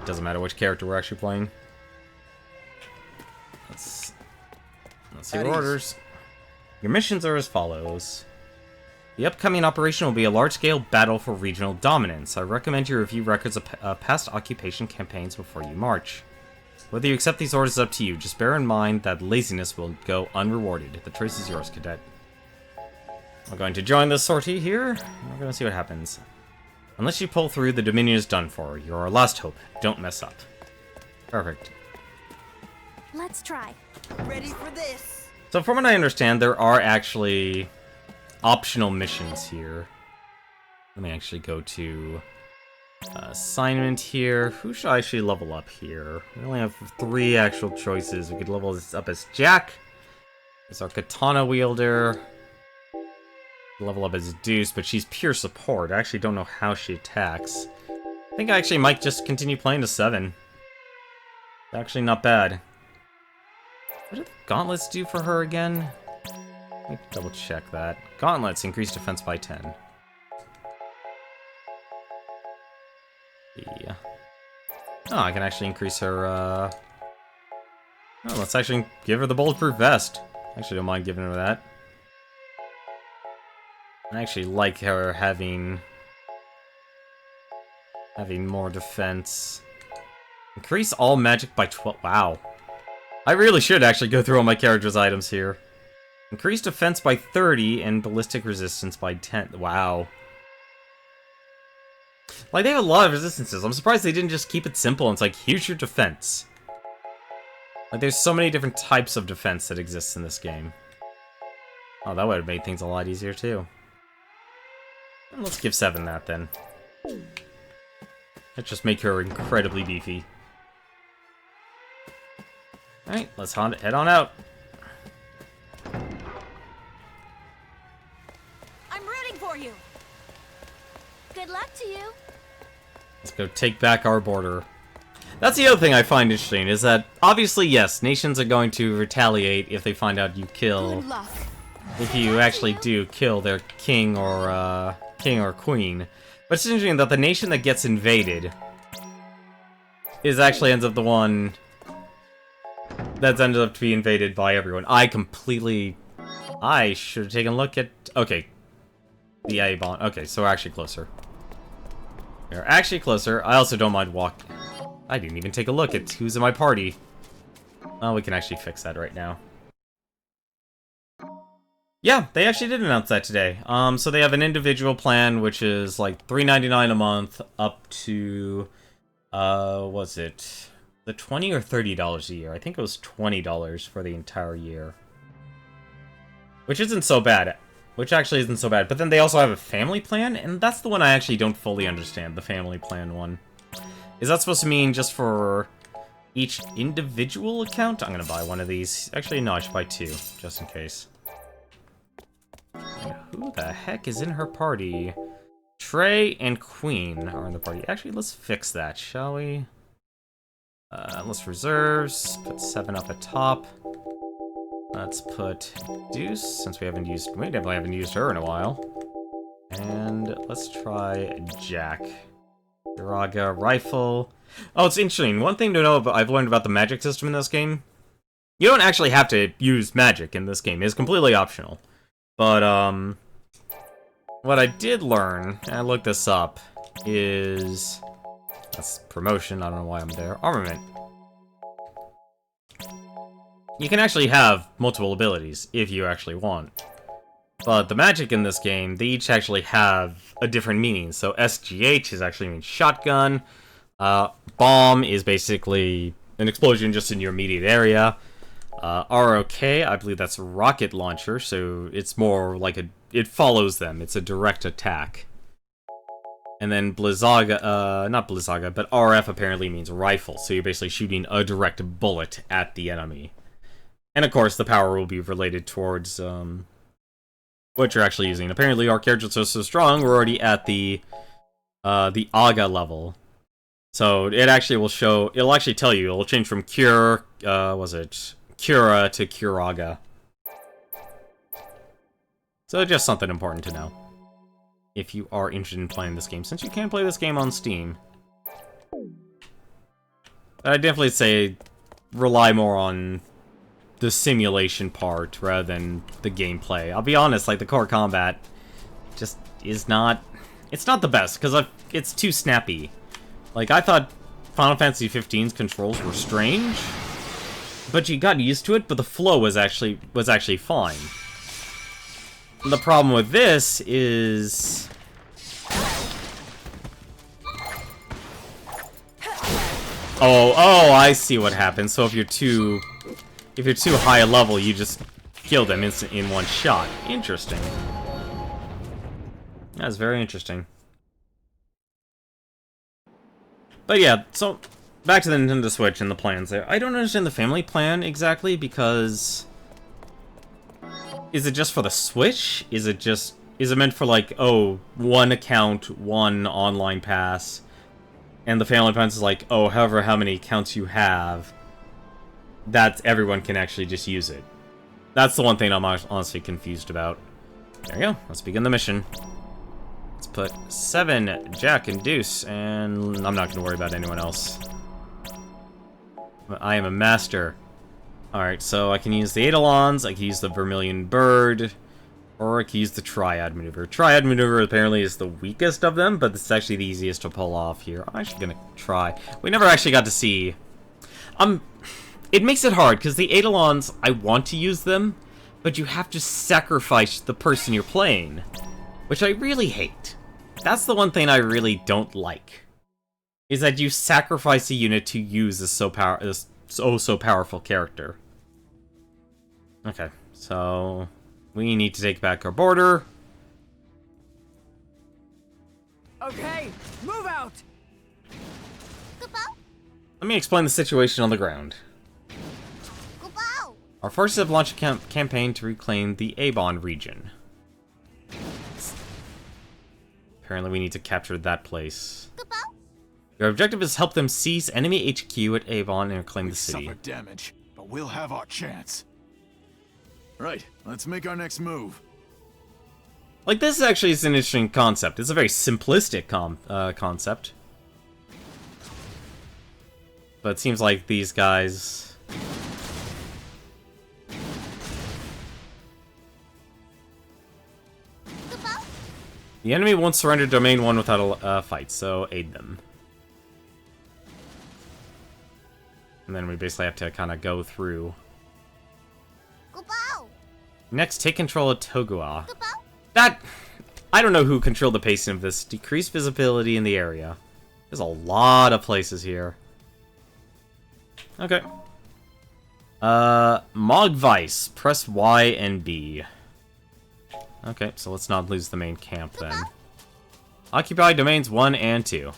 Doesn't matter which character we're actually playing. Let's see your orders. Your missions are as follows. The upcoming operation will be a large-scale battle for regional dominance. I recommend you review records of past occupation campaigns before you march. Whether you accept these orders is up to you. Just bear in mind that laziness will go unrewarded. The choice is yours, Cadet. We're going to join the sortie here. We're going to see what happens. Unless you pull through, the Dominion is done for. You're our last hope. Don't mess up. Perfect. Let's try. Ready for this? So from what I understand, there are actually optional missions here. Let me actually go to assignment here. Who should I actually level up here? We only have 3 actual choices. We could level this up as Jack. As our katana wielder. Level up as Deuce, but she's pure support. I actually don't know how she attacks. I think I actually might just continue playing to 7. Actually, not bad. What did the gauntlets do for her again? Let me double check that. Gauntlets increase defense by 10. Yeah. Oh, I can actually increase her, Oh, let's actually give her the bulletproof vest. Actually, don't mind giving her that. I actually like her having more defense. Increase all magic by 12. Wow. I really should actually go through all my character's items here. Increase defense by 30 and ballistic resistance by 10. Wow. Like, they have a lot of resistances. I'm surprised they didn't just keep it simple. And it's like, here's your defense. Like, there's so many different types of defense that exists in this game. Oh, that would have made things a lot easier, too. And let's give 7 that, then. Let's just make her incredibly beefy. Alright, let's head on out. I'm rooting for you. Good luck to you. Let's go take back our border. That's the other thing I find interesting, is that, obviously, yes, nations are going to retaliate if they find out you kill... Good luck. If you actually do kill their king or queen. But it's interesting that the nation that gets invaded actually ends up the one that's ended up to be invaded by everyone. I should have taken a look at... Okay. The A-bomb. Okay, so we're actually closer. We're actually closer. I also don't mind walking. I didn't even take a look at who's in my party. Oh, we can actually fix that right now. Yeah, they actually did announce that today. So they have an individual plan, which is like $3.99 a month, up to, was it the $20 or $30 a year? I think it was $20 for the entire year, which isn't so bad. Which actually isn't so bad. But then they also have a family plan, and that's the one I actually don't fully understand. The family plan one. Is that supposed to mean just for each individual account? I'm gonna buy one of these. Actually, no, I should buy 2, just in case. Who the heck is in her party? Trey and Queen are in the party. Actually, let's fix that, shall we? Let's reserves. Put 7 up at top. Let's put Deuce, since we definitely haven't used her in a while. And let's try Jack. Judecca, rifle. Oh, it's interesting. One thing to know about, I've learned about the magic system in this game. You don't actually have to use magic in this game. It's completely optional. But, what I did learn, and I looked this up, is... That's promotion, I don't know why I'm there. Armament. You can actually have multiple abilities, if you actually want. But the magic in this game, they each actually have a different meaning. So SGH is actually means shotgun. Bomb is basically an explosion just in your immediate area. ROK, I believe that's rocket launcher, so it's more like it follows them. It's a direct attack. And then Blizzaga, not Blizzaga, but RF apparently means rifle, so you're basically shooting a direct bullet at the enemy. And of course, the power will be related towards what you're actually using. Apparently, our characters are so strong, we're already at the Aga level. So it actually will show. It'll actually tell you. It'll change from Cure. Was it Cura to Curaga? So just something important to know if you are interested in playing this game, since you can play this game on Steam. But I definitely say rely more on the simulation part rather than the gameplay. I'll be honest, like the core combat just is not. It's not the best because it's too snappy. Like I thought Final Fantasy XV's controls were strange, but you got used to it. But the flow was actually fine. The problem with this is oh, I see what happens. So if you're too high a level, you just kill them in one shot. Interesting. That's very interesting. But yeah, so back to the Nintendo Switch and the plans there. I don't understand the family plan exactly because is it just for the Switch? Is it meant for like, oh, one account, one online pass, and the family plan is like, oh, however how many accounts you have, that everyone can actually just use it. That's the one thing I'm honestly confused about. There you go. Let's begin the mission. Let's put 7, Jack, and Deuce, and I'm not going to worry about anyone else. I am a master. Alright, so I can use the Eidolons, I can use the Vermilion Bird, or I can use the Triad Maneuver. Triad Maneuver apparently is the weakest of them, but it's actually the easiest to pull off here. I'm actually going to try. We never actually got to see... It makes it hard, because the Eidolons, I want to use them, but you have to sacrifice the person you're playing, which I really hate. That's the one thing I really don't like, is that you sacrifice a unit to use this so powerful character. Okay, so we need to take back our border. Okay, move out! Let me explain the situation on the ground. Our forces have launched a campaign to reclaim the Avon region. Apparently we need to capture that place. Your objective is to help them seize enemy HQ at Avon and reclaim the city. We suffered damage, but we'll have our chance. Right, let's make our next move. Like, this actually is an interesting concept. It's a very simplistic concept. But it seems like these guys... The enemy won't surrender Domain 1 without a fight, so aid them. And then we basically have to kind of go through. Next, take control of Togua. That... I don't know who controlled the pacing of this. Decreased visibility in the area. There's a lot of places here. Okay. Mogvice. Press Y and B. Okay, so let's not lose the main camp then. Occupy domains 1 and 2.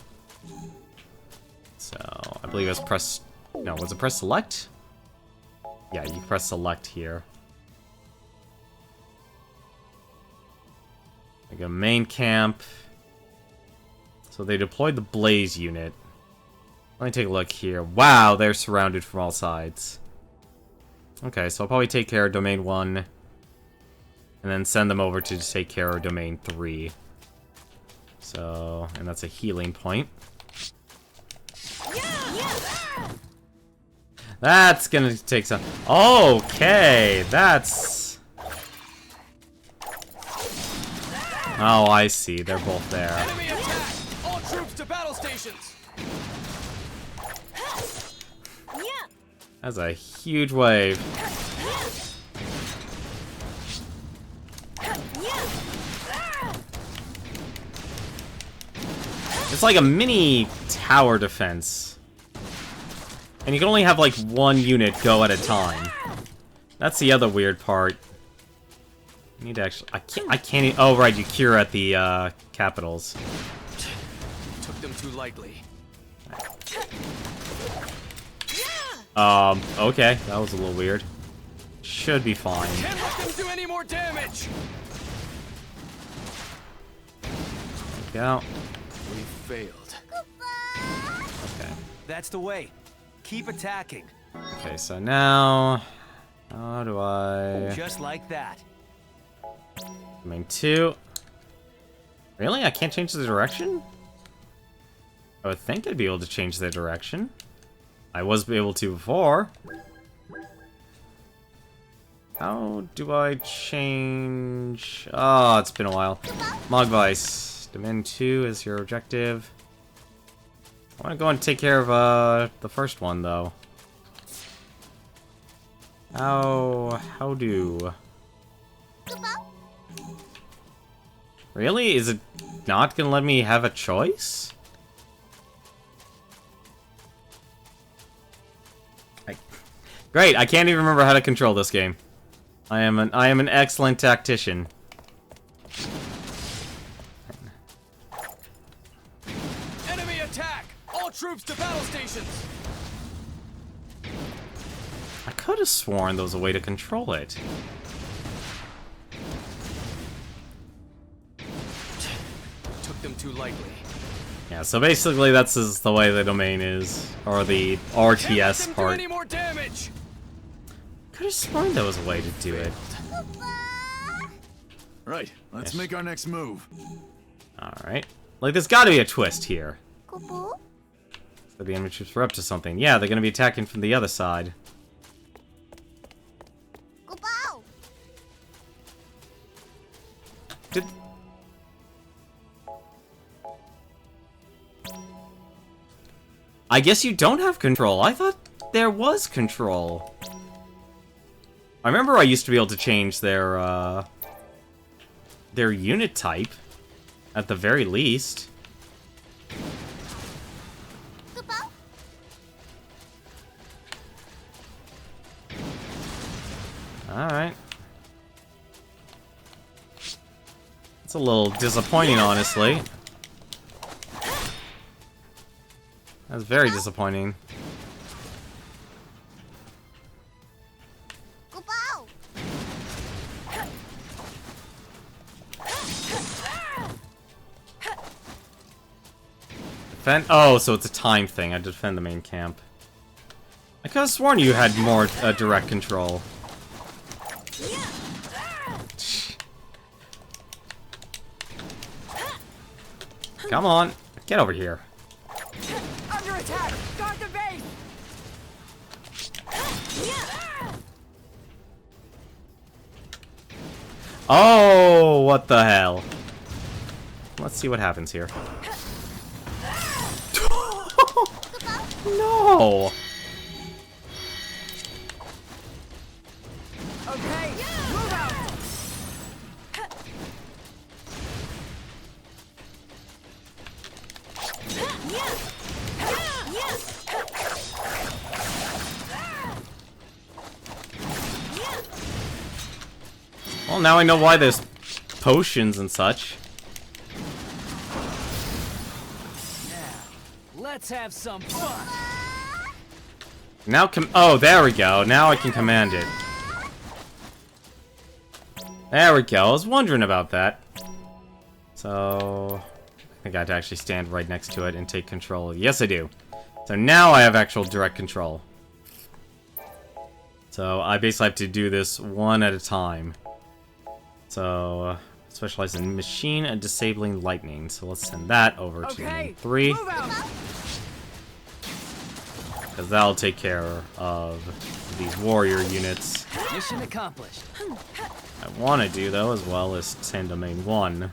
So, I believe it was press... No, was it press select? Yeah, you can press select here. We go main camp. So they deployed the Blaze unit. Let me take a look here. Wow, they're surrounded from all sides. Okay, so I'll probably take care of domain 1. And then send them over to take care of domain 3. So, and that's a healing point. That's gonna take some... Okay, that's... Oh, I see. They're both there. Enemy attack! All troops to battle stations! That's a huge wave. It's like a mini tower defense. And you can only have like one unit go at a time. That's the other weird part. I need to actually... I can't... Oh, right, you cure at the, capitals. Took them too lightly. Okay. That was a little weird. Should be fine. Can't let them do any more damage! Take out. We failed. Okay. That's the way. Keep attacking. Okay, so now... How do I... Just like that. Domain 2. Really? I can't change the direction? I would think I'd be able to change the direction. I was able to before. How do I change... Oh, it's been a while. Mogvice. Domain 2 is your objective. I want to go and take care of the first one, though. How do... Really? Is it not gonna let me have a choice? Great, I can't even remember how to control this game. I am an excellent tactician. Enemy attack! All troops to battle stations! I could have sworn there was a way to control it. Took them too lightly. Yeah, so basically that's the way the domain is, or the Can't let RTS them part. do any more damage! Could have sworn there was a way to do it. Right, let's Yes. make our next move. Alright. Like, there's gotta be a twist here. So the enemy troops were up to something. Yeah, they're gonna be attacking from the other side. Did... I guess you don't have control. I thought there was control. I remember I used to be able to change their unit type, at the very least. Alright. It's a little disappointing, honestly. That's very disappointing. Defend. Oh, so it's a time thing. I defend the main camp. I could have sworn you had more direct control. Come on, get over here. Under attack! Guard the base! Oh, what the hell? Let's see what happens here. No! Okay, move out! Well, now I know why there's potions and such. Let's have some fun! Now oh, there we go. Now I can command it. There we go. I was wondering about that. So... I think I have to actually stand right next to it and take control. Yes, I do. So now I have actual direct control. So I basically have to do this one at a time. So... specialize in machine and disabling lightning. So let's send that over to Okay, 3. move out! Because that'll take care of these warrior units. Mission accomplished. I want to do, though, as well as send domain 1.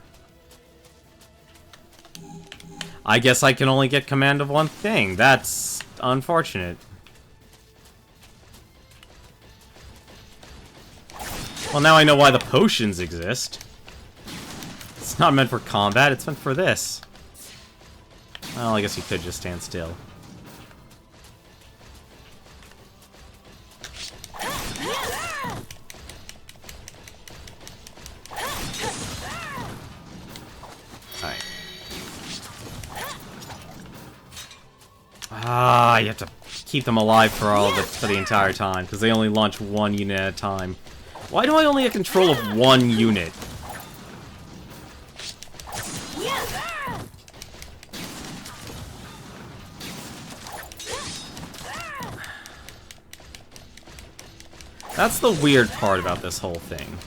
I guess I can only get command of one thing. That's unfortunate. Well, now I know why the potions exist. It's not meant for combat, it's meant for this. Well, I guess you could just stand still. Alright. Ah, you have to keep them alive for the entire time, because they only launch one unit at a time. Why do I only have control of one unit? That's the weird part about this whole thing.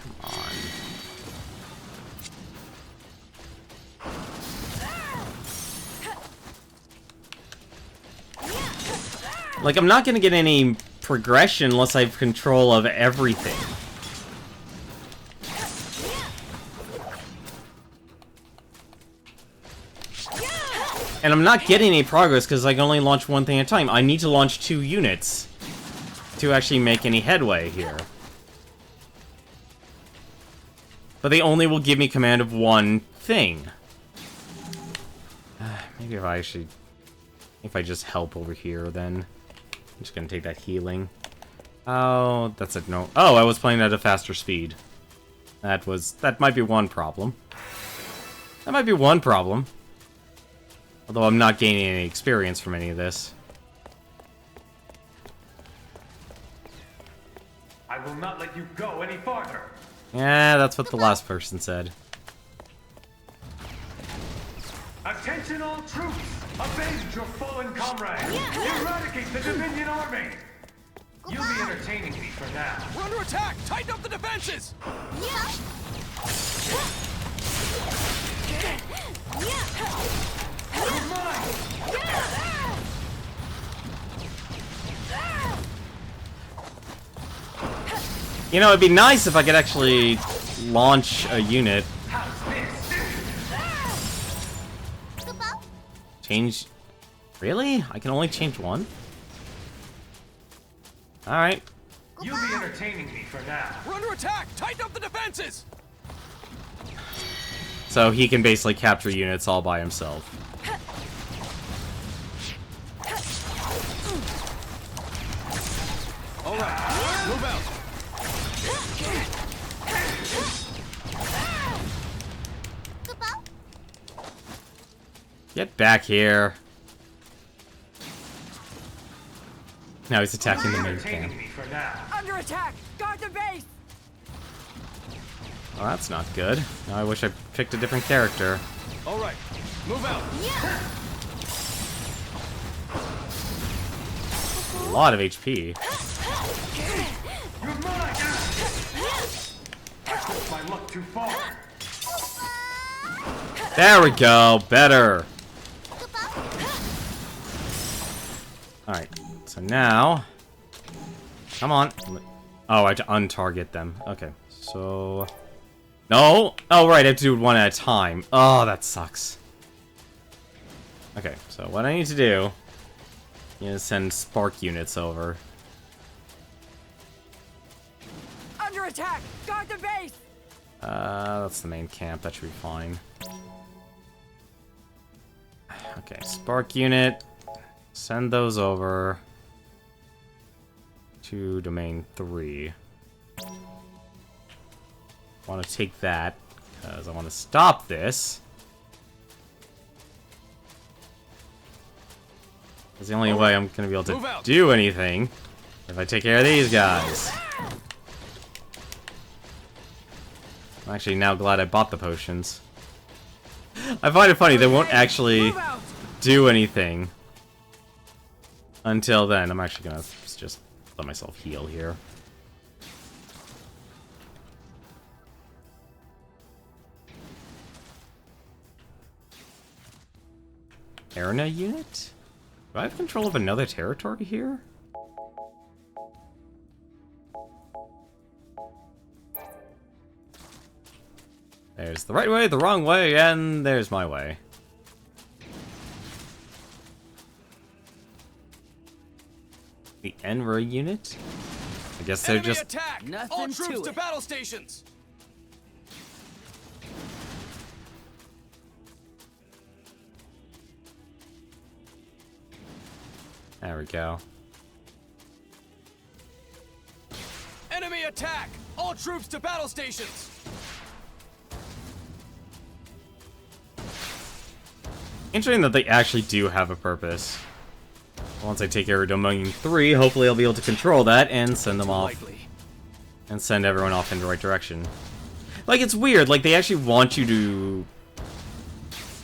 Come on. Like, I'm not gonna get any progression unless I have control of everything. And I'm not getting any progress because I can only launch one thing at a time. I need to launch 2 units to actually make any headway here. But they only will give me command of one thing. Maybe if I just help over here, then. I'm just gonna take that healing. Oh, that's a no. Oh, I was playing at a faster speed. That might be one problem. That might be one problem. Although I'm not gaining any experience from any of this. I will not let you go any farther. Yeah, that's what the last person said. Attention all troops! Avenge your fallen comrade! Eradicate the Dominion army! You'll be entertaining me for now. We're under attack! Tighten up the defenses! You're mine! You know, it'd be nice if I could actually launch a unit. How's this? Change... Really? I can only change one? Alright. You'll be entertaining me for now. We're under attack! Tighten up the defenses! So he can basically capture units all by himself. Alright, move out! Get back here. Now he's attacking the main Entertaining camp. me for now. Under attack! Guard the base! Well, that's not good. Now I wish I picked a different character. Alright, move out! A lot of HP. You're mine! I took my luck too far. There we go. Better. Alright. So now... Come on. Oh, I have to untarget them. Okay. So... No! Oh, right. I have to do it one at a time. Oh, that sucks. Okay. So what I need to do is send spark units over. Under attack! Guard the base! That's the main camp. That should be fine. Okay, spark unit. Send those over to domain 3. I want to take that because I want to stop this. It's the only way I'm going to be able to do anything if I take care of these guys. I'm actually now glad I bought the potions. I find it funny, they won't actually do anything until then. I'm actually gonna just let myself heal here. Arena unit? Do I have control of another territory here? There's the right way, the wrong way, and there's my way. The Enver unit? I guess they're just... Attack! Nothing All troops to to battle stations! There we go. Enemy attack! All troops to battle stations! Interesting that they actually do have a purpose. Once I take care of Domain 3, hopefully I'll be able to control that and send them off. And send everyone off in the right direction. Like, it's weird. Like, they actually want you to...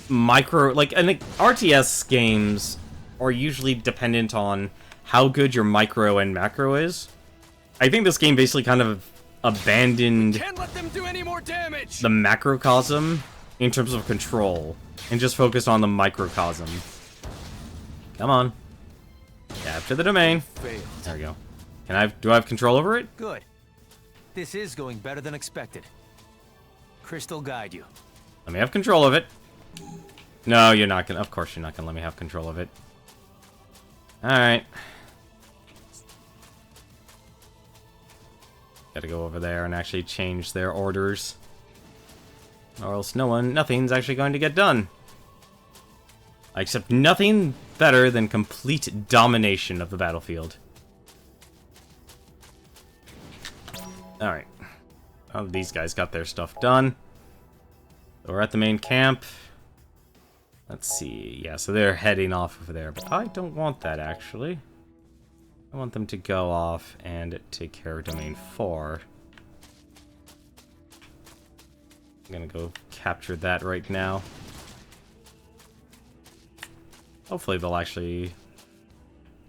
Like, I think RTS games are usually dependent on how good your micro and macro is. I think this game basically kind of abandoned Can't let them do any more damage! the macrocosm in terms of control, and just focused on the microcosm. Come on. Capture the domain. Failed. There we go. Do I have control over it? Good. This is going better than expected. Crystal guide you. Let me have control of it. No, you're not gonna. Of course you're not gonna let me have control of it. Alright. Gotta go over there and actually change their orders. Or else nothing's actually going to get done. I accept nothing better than complete domination of the battlefield. Alright. Oh, these guys got their stuff done. So we're at the main camp. Let's see. Yeah, so they're heading off over there. But I don't want that, actually. I want them to go off and take care of Domain 4. I'm gonna go capture that right now. Hopefully they'll actually...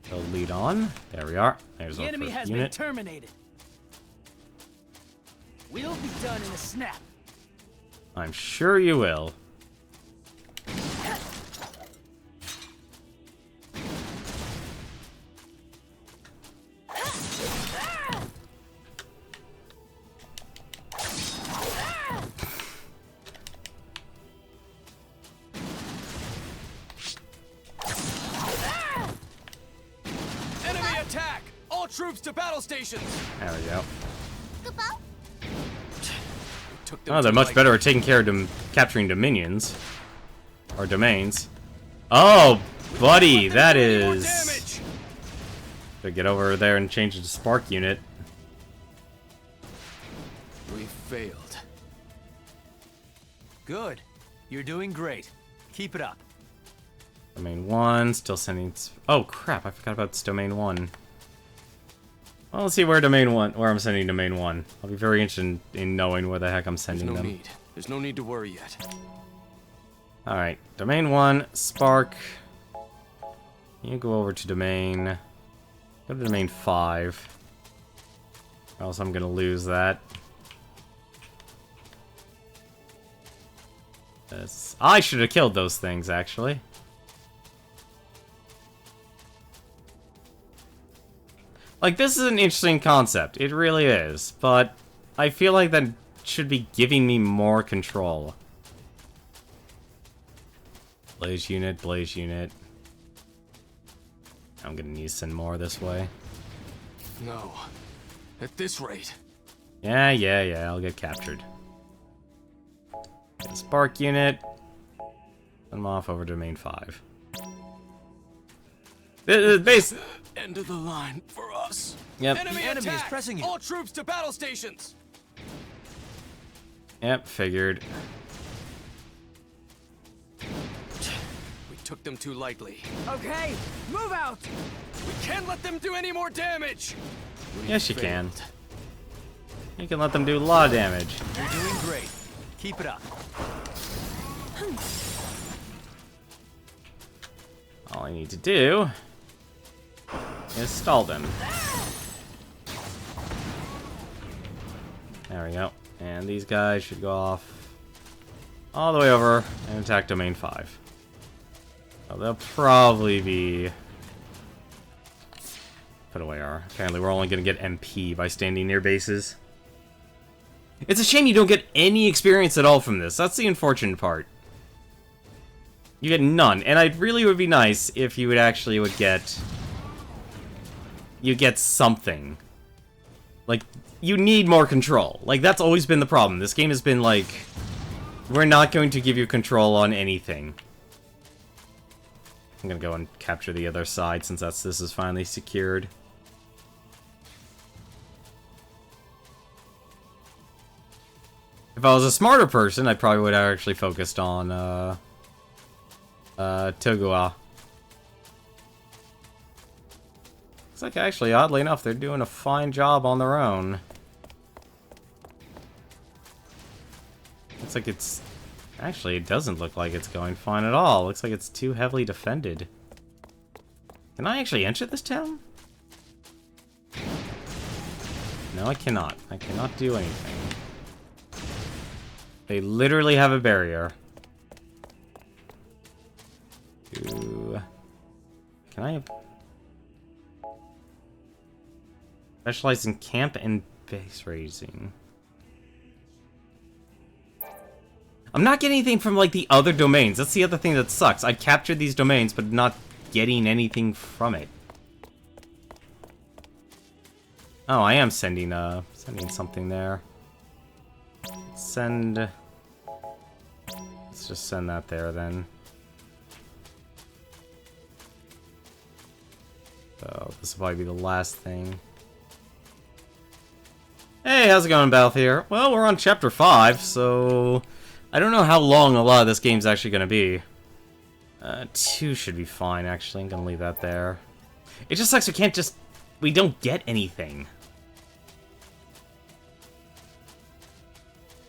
they'll lead on. There we are. There's The our enemy first has unit. been terminated. We'll be done in a snap. I'm sure you will. Enemy attack! All troops to battle stations! There we go. Took them Oh, they're too much light. better at taking care of capturing dominions. Or domains. Oh, buddy, that is... Damage! To get over there and change it to Spark unit. We failed. Good. You're doing great. Keep it up. Domain 1, still sending... Oh, crap, I forgot about this Domain 1. Well, let's see where I'm sending Domain 1. I'll be very interested in knowing where the heck I'm sending them. There's no need to worry yet. Alright, Domain 1, Spark. You go over to Domain... Go to Domain 5. Or else I'm gonna lose that. I should have killed those things, actually. Like, this is an interesting concept. It really is. But I feel like that should be giving me more control. Blaze unit, Blaze unit. I'm gonna need to send more this way. No. At this rate. Yeah, I'll get captured. Get a Spark unit. Send them off over to Domain 5. Base. End of the line for us. Yep. Enemy enemy is attack! pressing you. All troops to battle stations. Yep, figured. We took them too lightly. Okay, move out. We can't let them do any more damage. Yes, you can. You can let them do a lot of damage. You're doing great. Keep it up. All I need to do is stall them. There we go. And these guys should go off all the way over and attack Domain 5. So they'll probably be... Put away our... Apparently we're only going to get MP by standing near bases. It's a shame you don't get any experience at all from this. That's the unfortunate part. You get none. And it really would be nice if you would actually get... You get something. Like, you need more control. Like, that's always been the problem. This game has been like... We're not going to give you control on anything. I'm gonna go and capture the other side since this is finally secured. If I was a smarter person, I probably would have actually focused on, Togua. Looks like, actually, oddly enough, they're doing a fine job on their own. Looks like it's... Actually, it doesn't look like it's going fine at all. Looks like it's too heavily defended. Can I actually enter this town? No, I cannot. I cannot do anything. They literally have a barrier. Ooh. Can I have... Specialize in camp and base raising. I'm not getting anything from, like, the other domains. That's the other thing that sucks. I captured these domains, but not getting anything from it. Oh, I am sending something there. Send... Let's just send that there, then. So, this will probably be the last thing. Hey, how's it going, Balth here? Well, we're on Chapter 5, so... I don't know how long a lot of this game's actually gonna be. 2 should be fine, actually. I'm gonna leave that there. It just sucks we don't get anything.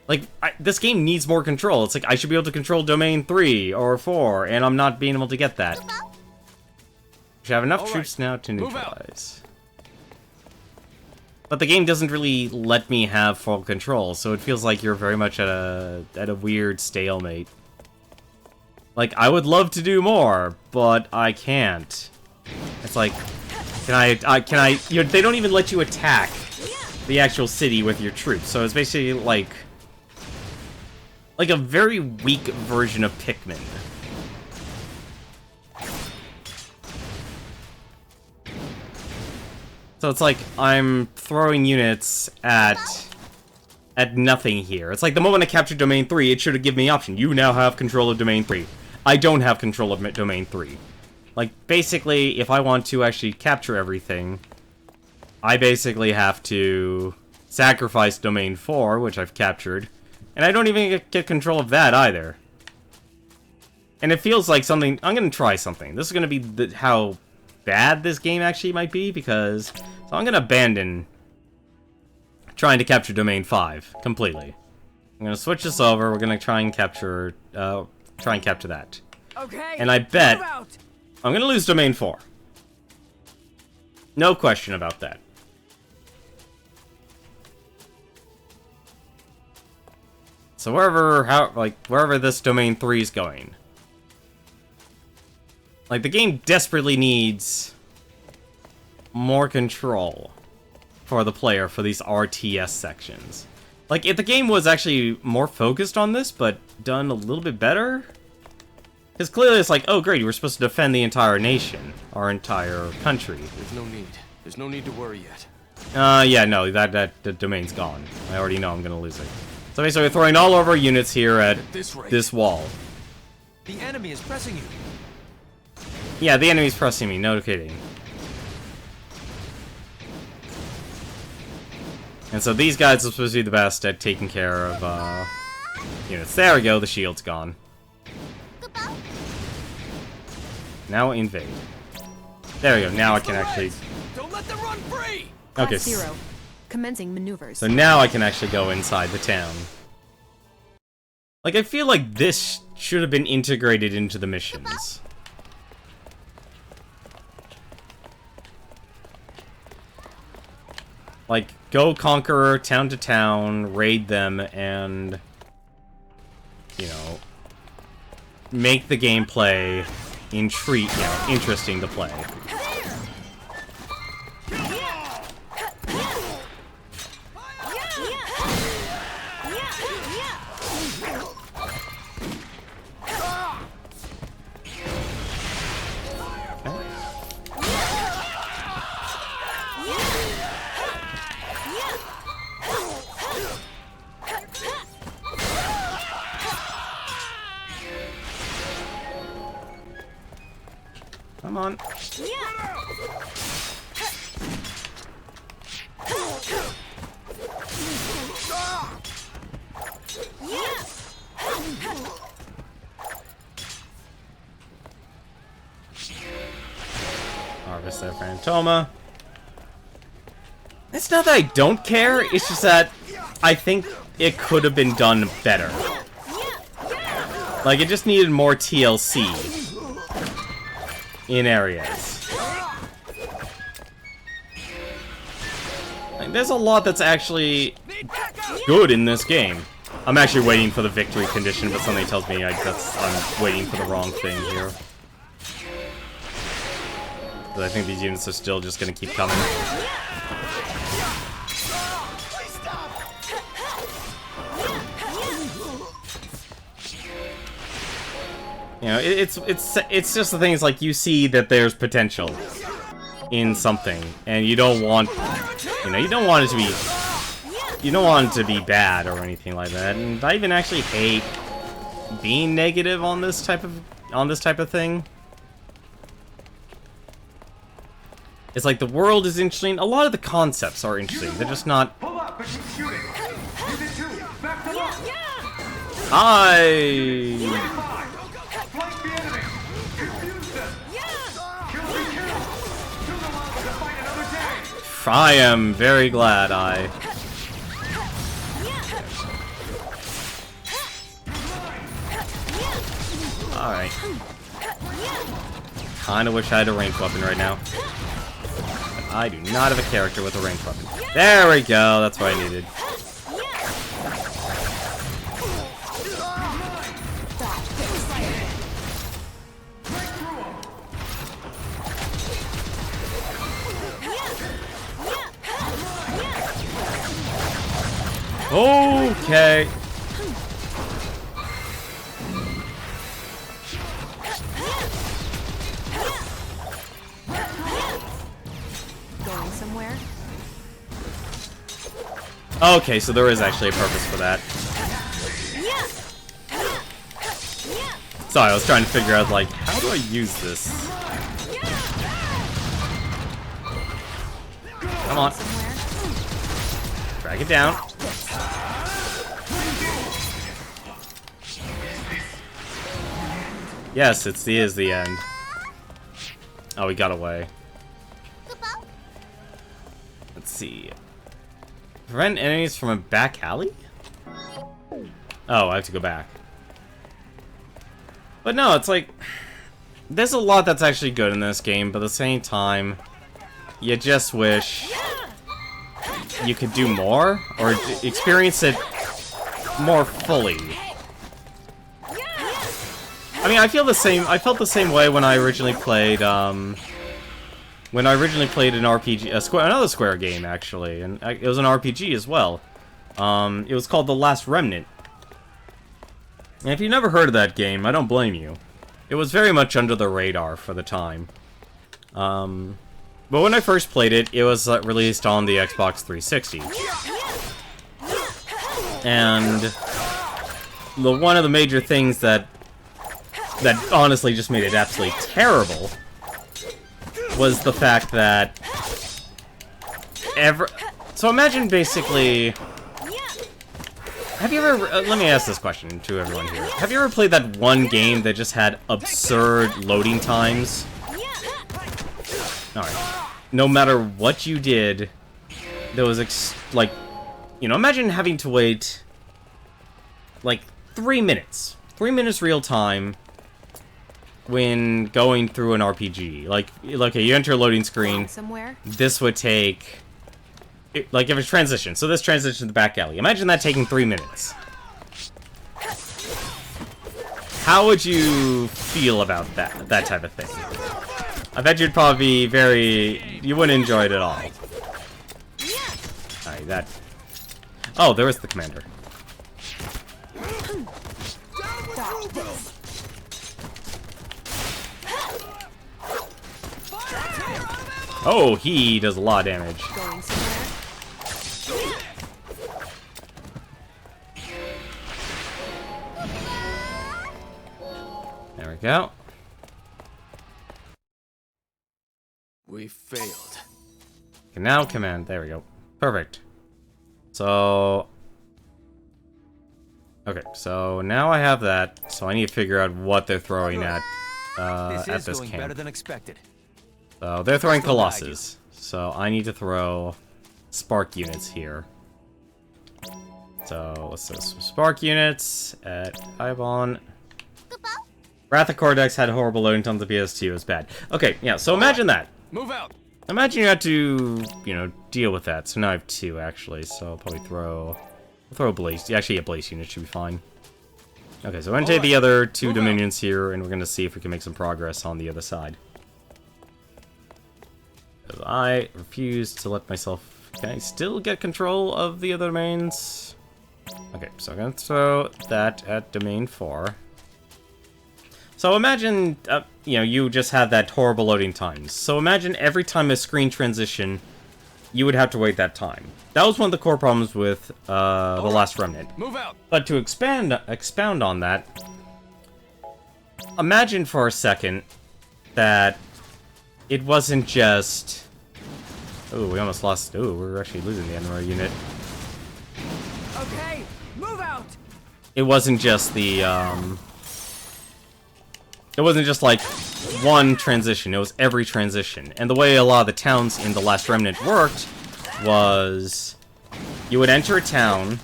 Like, this game needs more control. It's like, I should be able to control Domain 3 or 4, and I'm not being able to get that. We have enough All troops right. now to Move out. neutralize. But the game doesn't really let me have full control, so it feels like you're very much at a weird stalemate. Like, I would love to do more, but I can't. It's like, can I, you know, they don't even let you attack the actual city with your troops, so it's basically like a very weak version of Pikmin. So it's like I'm throwing units at nothing here. It's like the moment I captured Domain 3, it should have given me the option. You now have control of Domain 3. I don't have control of Domain 3. Like, basically, if I want to actually capture everything, I basically have to sacrifice Domain 4, which I've captured, and I don't even get control of that either. And it feels like something... I'm gonna try something. This is gonna be how bad this game actually might be, because... So I'm gonna abandon trying to capture Domain 5 completely. I'm gonna switch this over. We're gonna try and capture that. Okay. And I bet I'm gonna lose Domain 4. No question about that. So wherever this Domain 3 is going. Like, the game desperately needs more control for the player for these RTS sections. Like, if the game was actually more focused on this, but done a little bit better... Because clearly it's like, oh great, we're supposed to defend the entire nation, our entire country. There's no need to worry yet. Yeah, no, that domain's gone. I already know I'm gonna lose it. So basically we're throwing all of our units here at this wall. The enemy is pressing you. Yeah, the enemy's pressing me, no kidding. And so these guys are supposed to be the best at taking care of, units. There we go, the shield's gone. Now invade. There we go, now I can actually... Don't let them run free! Okay. Class 0. Commencing maneuvers. So now I can actually go inside the town. Like, I feel like this should have been integrated into the missions. Like, go conquer town to town, raid them, and... you know... make the gameplay interesting to play. Come on. Harvest that Phantoma. It's not that I don't care, it's just that I think it could have been done better. Like, it just needed more TLC in areas. Like, there's a lot that's actually good in this game. I'm actually waiting for the victory condition, but something tells me I'm waiting for the wrong thing here. But I think these units are still just gonna keep coming. You know, it's just the thing. It's like you see that there's potential in something, and you don't want, you don't want it to be bad or anything like that. And I even actually hate being negative on this type of thing. It's like the world is interesting. A lot of the concepts are interesting. They're just not. Pull up and keep shooting. Unit 2, back to work. Flank the enemy. Confuse them. Kill the kill. Kill them all to fight another day. I am very glad I. All right. kind of wish I had a ranged weapon right now. But I do not have a character with a ranged weapon. There we go, that's what I needed. Okay. Going somewhere? Okay, so there is actually a purpose for that. Sorry, I was trying to figure out, like, how do I use this? Come on. Drag it down. Yes, is the end. Oh, we got away. Let's see. Prevent enemies from a back alley? Oh, I have to go back. But no, it's like... There's a lot that's actually good in this game, but at the same time... You just wish... you could do more? Or experience it more fully. I mean, I feel the same. I felt the same way when I originally played. When I originally played an RPG, another Square game actually, and it was an RPG as well. It was called The Last Remnant. And if you've never heard of that game, I don't blame you. It was very much under the radar for the time. But when I first played it, it was released on the Xbox 360. And one of the major things that honestly just made it absolutely terrible was the fact that so imagine basically, have you ever let me ask this question to everyone here, have you ever played that one game that just had absurd loading times? Alright, no matter what you did, there was like, you know, imagine having to wait like 3 minutes real time when going through an RPG. Like, okay, you enter a loading screen. Somewhere? This would take... like, if it's transition. So this transition to the back alley. Imagine that taking 3 minutes. How would you feel about that type of thing? I bet you'd probably be you wouldn't enjoy it at all. Alright, that... Oh, there is the commander. Oh, he does a lot of damage. There we go. We failed. Can now command. There we go. Perfect. So... okay, so now I have that, so I need to figure out what they're throwing at this going camp. better than expected. So they're throwing Colossus, so I need to throw spark units here. So let's throw some spark units at Ibon. Wrath of Cortex had horrible loading times on the PS2. It was bad. Okay, yeah, so imagine that. Move out. Imagine you had to, you know, deal with that. So now I have 2 actually, so I'll probably throw a Blaze. Actually, a Blaze unit should be fine. Okay, so we're gonna take the other 2 Dominions here, and we're gonna see if we can make some progress on the other side. Because I refuse to let myself... Can I still get control of the other domains? Okay, so I'm gonna throw that at Domain 4. So imagine, you know, you just had that horrible loading times. So imagine every time a screen transition, you would have to wait that time. That was one of the core problems with The Last Remnant. Move out. But to expound on that, imagine for a second that it wasn't just... oh, we almost lost... oh, we're actually losing the Enmar unit. Okay, move out. It wasn't just the, it wasn't just, like, one transition. It was every transition. And the way a lot of the towns in The Last Remnant worked was... you would enter a town,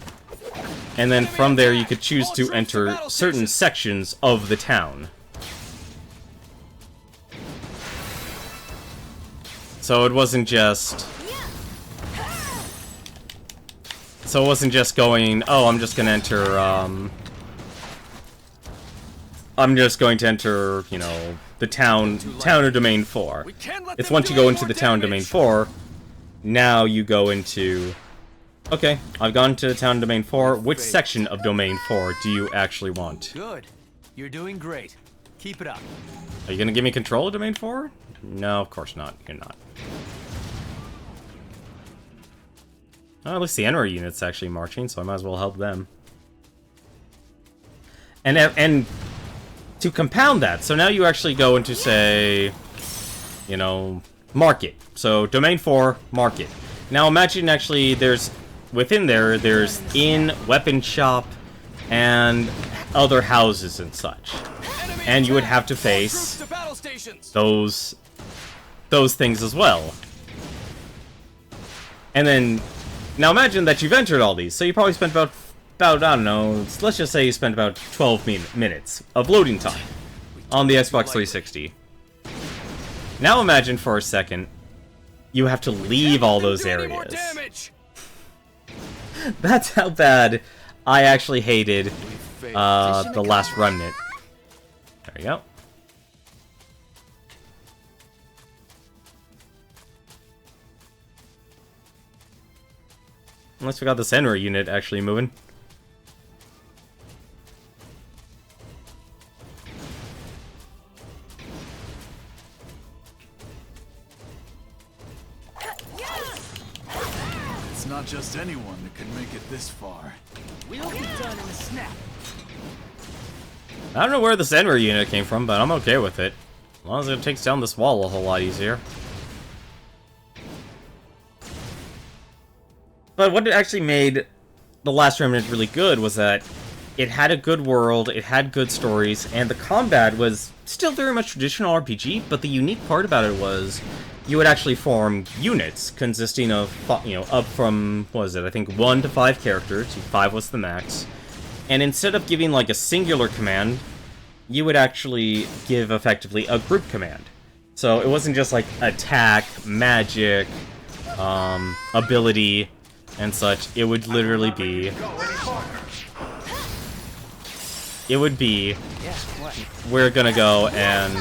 and then from there you could choose to enter certain sections of the town. So it wasn't just... So it wasn't just going, oh, I'm just gonna enter, I'm just going to enter, you know, the town of Domain 4. It's once you go into the town Domain 4, now you go into... Okay, I've gone to town Domain 4. Which section of Domain 4 do you actually want? Good. You're doing great. Keep it up. Are you gonna give me control of Domain 4? No, of course not. You're not. Well, at least the Enra unit's actually marching, so I might as well help them. And to compound that, so now you actually go into, say, you know, market. So Domain 4, market. Now imagine actually there's, within there's inn, weapon shop, and other houses and such. And you would have to face those things as well. And then, now imagine that you've entered all these, so you probably spent about I don't know, let's just say you spent about 12 minutes of loading time on the Xbox 360. Now imagine for a second, you have to leave all those areas. That's how bad I actually hated the last remnant. There you go. Unless we got the Senra unit actually moving. It's not just anyone that can make it this far. We'll be done in a snap. I don't know where the Senra unit came from, but I'm okay with it. As long as it takes down this wall a whole lot easier. But what actually made The Last Remnant really good was that it had a good world, it had good stories, and the combat was still very much traditional RPG, but the unique part about it was you would actually form units consisting of, you know, up from, what was it, I think 1 to 5 characters, 5 was the max, and instead of giving like a singular command, you would actually give effectively a group command. So it wasn't just like attack, magic, ability, and such. It would literally be... It would be... We're gonna go and...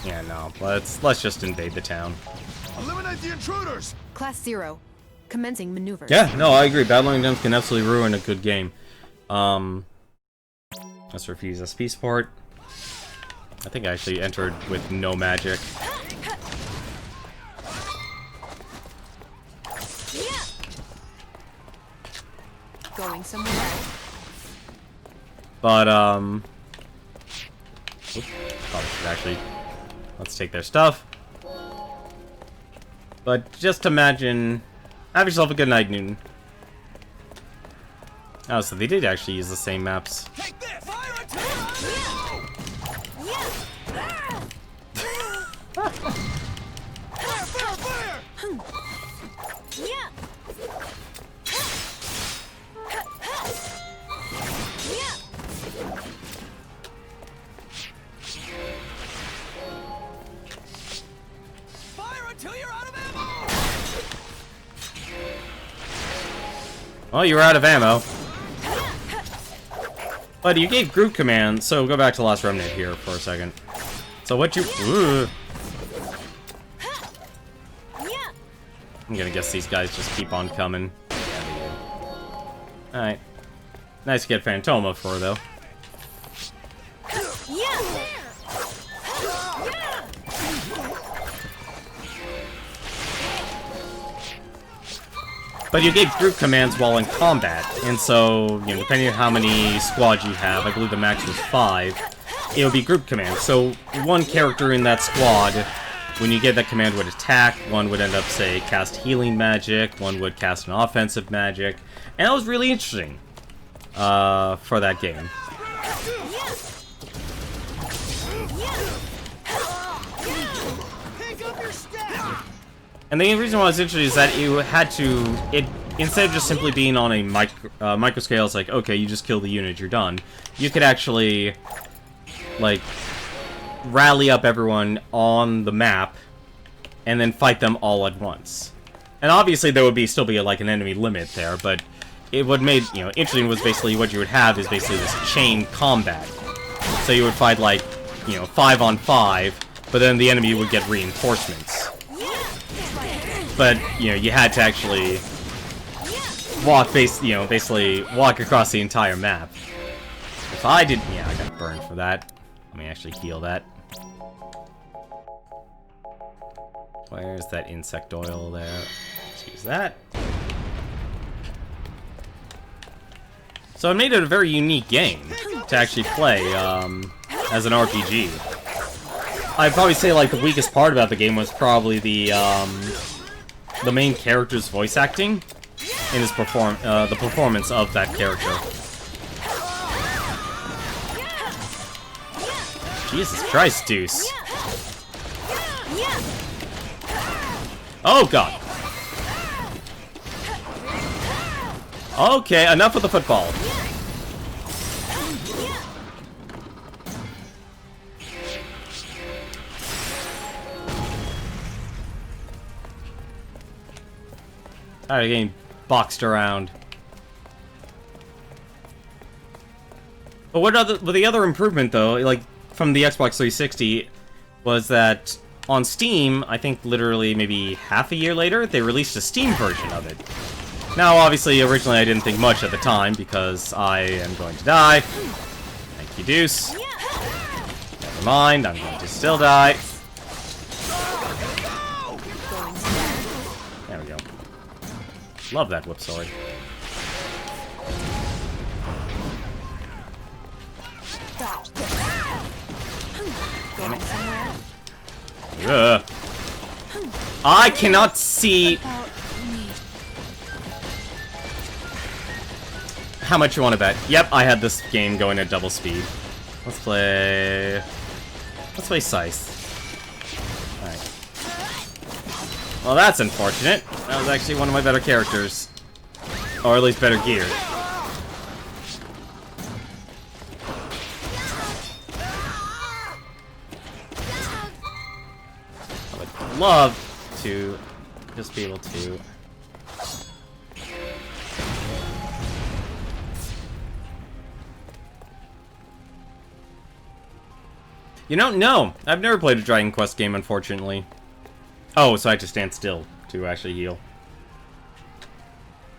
Yeah, no. Let's just invade the town. Eliminate the intruders! Class 0. Commencing maneuvers. Yeah, no, I agree. Battling them can absolutely ruin a good game. Let's refuse SP support. I think I actually entered with no magic. Going somewhere. But, oops, probably should actually... Let's take their stuff. But just imagine... Have yourself a good night, Newton. Oh, so they did actually use the same maps. Take this! Well, you were out of ammo. But you gave group command, so go back to Last Remnant here for a second. So what you... Ooh. I'm gonna guess these guys just keep on coming. Yeah, they do. Alright. Nice to get Phantoma for, though. But you gave group commands while in combat, and so, you know, depending on how many squads you have, I believe the max was 5, it would be group commands. So one character in that squad, when you get that command, would attack, one would end up, say, cast healing magic, one would cast an offensive magic, and that was really interesting for that game. And the reason why it's interesting is that you had to, instead of just simply being on a micro scale, it's like, okay, you just kill the unit, you're done. You could actually, like, rally up everyone on the map, and then fight them all at once. And obviously there would still be like an enemy limit there, but what made, interesting was basically what you would have is basically this chain combat. So you would fight like, 5 on 5, but then the enemy would get reinforcements. But, you had to actually walk, basically walk across the entire map. If I did, I got burned for that. Let me actually heal that. Where's that insect oil there? Let's use that. So it made it a very unique game to actually play as an RPG. I'd probably say like the weakest part about the game was probably the main character's voice acting and his the performance of that character. Jesus Christ, Deuce. Oh god. Okay, enough with the football. Alright, getting boxed around. But the other improvement though, like from the Xbox 360, was that on Steam, I think literally maybe half a year later, they released a Steam version of it. Now, obviously, originally I didn't think much at the time, because I am going to die. Thank you, Deuce. Never mind, I'm going to still die. There we go. Love that whip sword. Damn it. Ugh. I cannot see how much you want to bet. Yep, I had this game going at double speed. Let's play Scythe. Alright. Well, that's unfortunate. That was actually one of my better characters. Or at least better geared. I would love to just be able to... No, I've never played a Dragon Quest game, unfortunately. Oh, so I have to stand still to actually heal.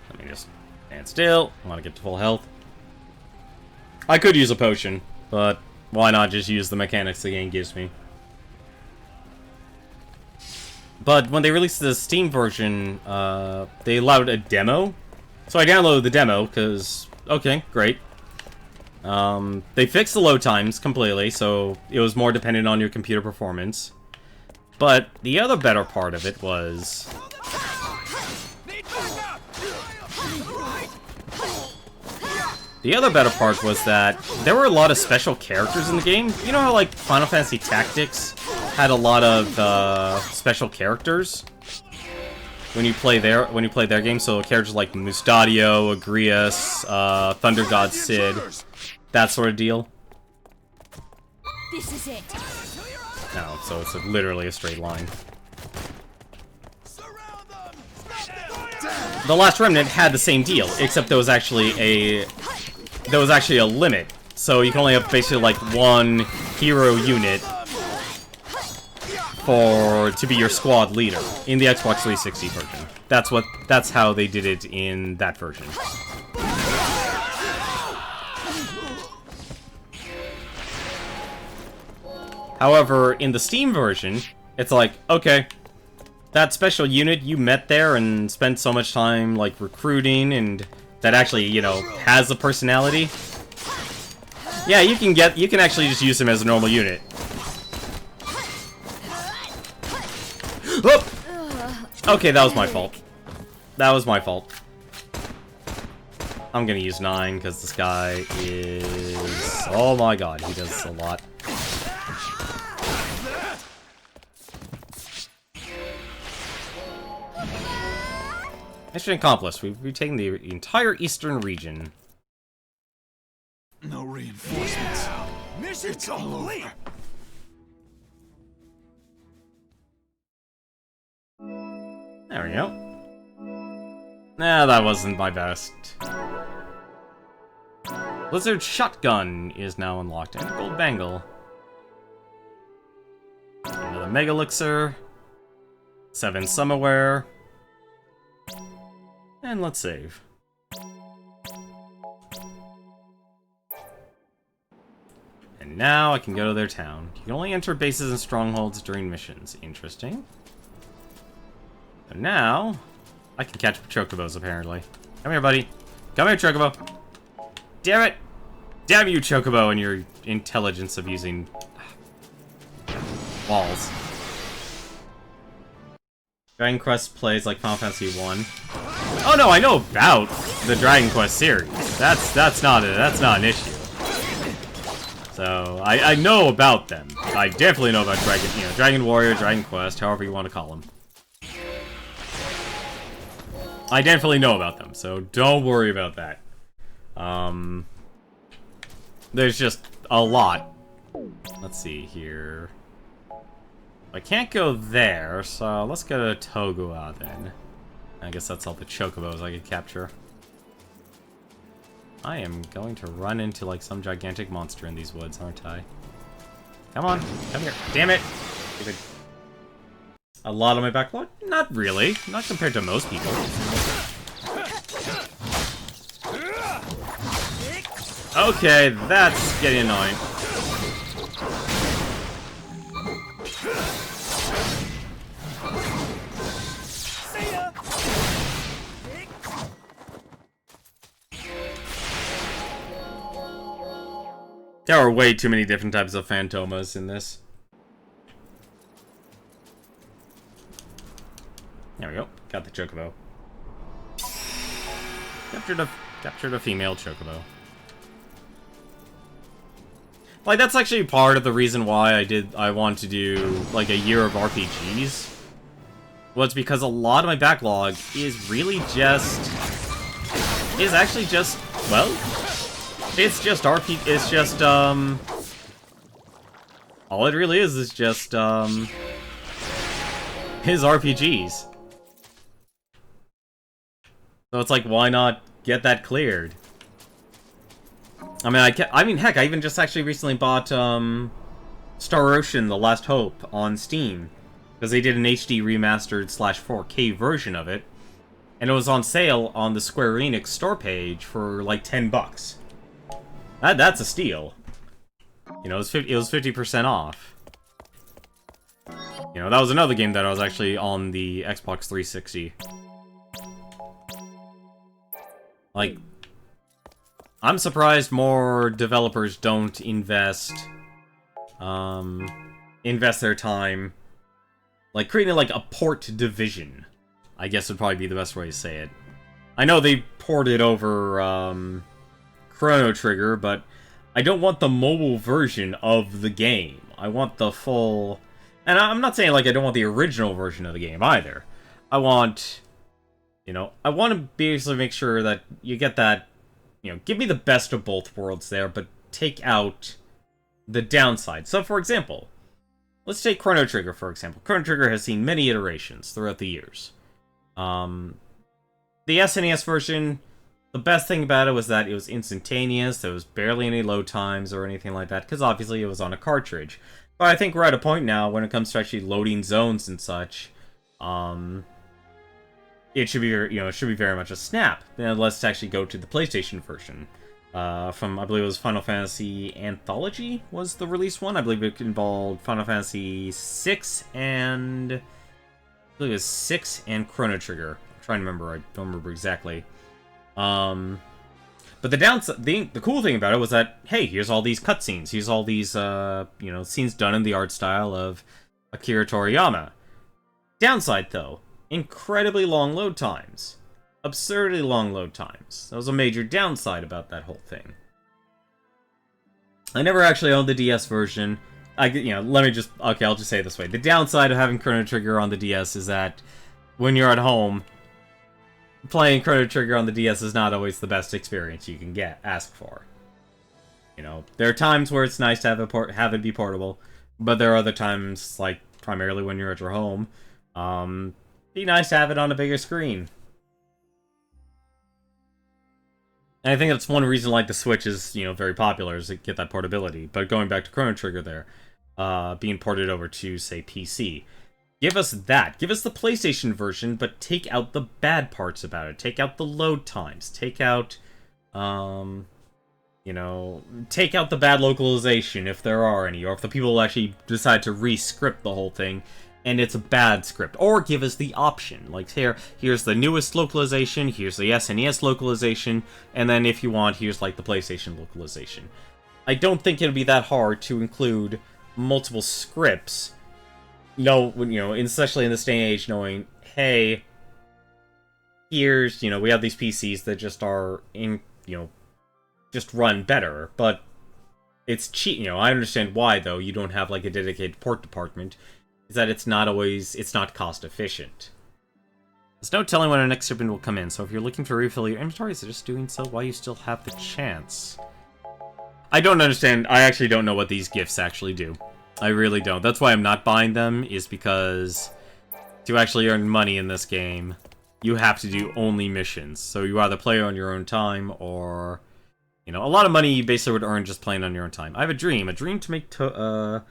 Let me just stand still. I want to get to full health. I could use a potion, but why not just use the mechanics the game gives me? But when they released the Steam version, they allowed a demo. So I downloaded the demo, because, okay, great. They fixed the load times completely, so it was more dependent on your computer performance. But the other better part of it was... The other better part was that there were a lot of special characters in the game. You know how, like, Final Fantasy Tactics had a lot of, special characters? When you play their game, so characters like Mustadio, Agrias, Thunder God Cid, that sort of deal. This is it. No, so it's literally a straight line. The Last Remnant had the same deal, except there was actually a limit. So you can only have basically like one hero unit to be your squad leader in the Xbox 360 version. That's how they did it in that version. However, in the Steam version, it's like, okay, that special unit you met there and spent so much time, like, recruiting and that actually, has a personality. Yeah, you can actually just use him as a normal unit. Oh! Okay, that was my fault. That was my fault. I'm gonna use 9, because this guy is... Oh my god, he does a lot. Mission accomplished. We've retaken the entire eastern region. No reinforcements. Mission It's all complete. over. There we go. Nah, that wasn't my best. Blizzard Shotgun is now unlocked, and Gold Bangle. Another Mega Elixir. 7 Summerware. And let's save. And now I can go to their town. You can only enter bases and strongholds during missions. Interesting. So now, I can catch chocobos, apparently. Come here, buddy. Come here, chocobo. Damn it! Damn you, chocobo, and your intelligence of using walls. Dragon Quest plays like Final Fantasy 1. Oh no, I know about the Dragon Quest series. That's not an issue. So I know about them. I definitely know about Dragon Warrior, Dragon Quest, however you want to call them. I definitely know about them, so don't worry about that. There's just a lot. Let's see here. I can't go there, so let's go to Togua then. I guess that's all the chocobos I could capture. I am going to run into like some gigantic monster in these woods, aren't I? Come on, come here. Damn it! A lot on my backlog? Not really. Not compared to most people. Okay, that's getting annoying. There are way too many different types of Phantomas in this. There we go. Got the chocobo. Captured a female chocobo. Like, that's actually part of the reason why I want to do, like, a year of RPGs. Was because a lot of my backlog is really just... is actually just, well... it's just it's just, all it really is just, his RPGs. So it's like, why not get that cleared? I mean, heck, I even just actually recently bought, Star Ocean: The Last Hope on Steam. Because they did an HD remastered /4K version of it. And it was on sale on the Square Enix store page for, like, $10. That's a steal. You know, it was 50% off. You know, that was another game that I was actually on the Xbox 360. Like, I'm surprised more developers don't invest their time, like, creating, like, a port division, I guess would probably be the best way to say it. I know they ported over, Chrono Trigger, but I don't want the mobile version of the game. I want the full... And I'm not saying, like, I don't want the original version of the game, either. I want... You know, I want to basically make sure that you get that... You know, give me the best of both worlds there, but take out the downside. So, for example, let's take Chrono Trigger, for example. Chrono Trigger has seen many iterations throughout the years. The SNES version... The best thing about it was that it was instantaneous, there was barely any load times or anything like that, because obviously it was on a cartridge. But I think we're at a point now, when it comes to actually loading zones and such, it should be, it should be very much a snap. Now let's actually go to the PlayStation version. From, I believe it was Final Fantasy Anthology was the release one. I believe it involved Final Fantasy 6 and... I believe it was 6 and Chrono Trigger. I'm trying to remember, I don't remember exactly. But the downside, the cool thing about it was that, hey, here's all these cutscenes, here's all these, scenes done in the art style of Akira Toriyama. Downside, though, incredibly long load times. Absurdly long load times. That was a major downside about that whole thing. I never actually owned the DS version. I'll just say it this way. The downside of having Chrono Trigger on the DS is that when you're at home, playing Chrono Trigger on the DS is not always the best experience you can ask for. You know, there are times where it's nice to have it be portable, but there are other times, like primarily when you're at your home, be nice to have it on a bigger screen. And I think that's one reason, like, the Switch is, you know, very popular, is to get that portability. But going back to Chrono Trigger there, being ported over to, say, PC, give us that. Give us the PlayStation version, but take out the bad parts about it. Take out the load times. Take out, you know, take out the bad localization, if there are any, or if the people actually decide to re-script the whole thing, and it's a bad script. Or give us the option. Like, here's the newest localization, here's the SNES localization, and then if you want, here's, like, the PlayStation localization. I don't think it'll be that hard to include multiple scripts, especially in this day and age, knowing, hey, here's, you know, we have these PCs that just are just run better, but it's cheap. You know, I understand why, though, you don't have, like, a dedicated port department, is that it's not cost efficient. There's no telling when our next shipment will come in, so if you're looking to refill your inventory, suggest doing so while you still have the chance. I don't understand. I actually don't know what these gifts actually do. I really don't. That's why I'm not buying them, is because to actually earn money in this game, you have to do only missions. So you either play on your own time, or, you know, a lot of money you basically would earn just playing on your own time. I have a dream to make Togua,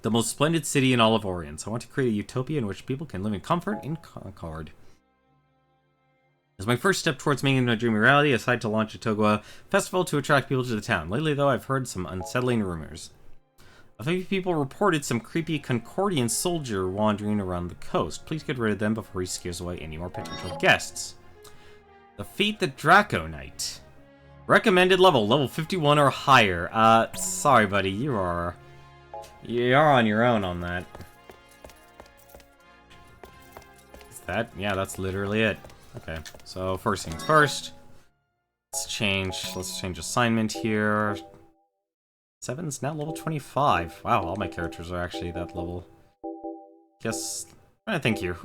the most splendid city in all of Orient. So I want to create a utopia in which people can live in comfort and concord. As my first step towards making my dream a reality, I decided to launch a Togua festival to attract people to the town. Lately, though, I've heard some unsettling rumors. A few people reported some creepy Concordian soldier wandering around the coast. Please get rid of them before he scares away any more potential guests. Defeat the Draco Knight. Recommended level 51 or higher. Sorry, buddy, you're on your own on that. Is that? Yeah, that's literally it. Okay, so first things first. Let's change assignment here. 7's now level 25. Wow, all my characters are actually that level. Guess I'm trying to think here.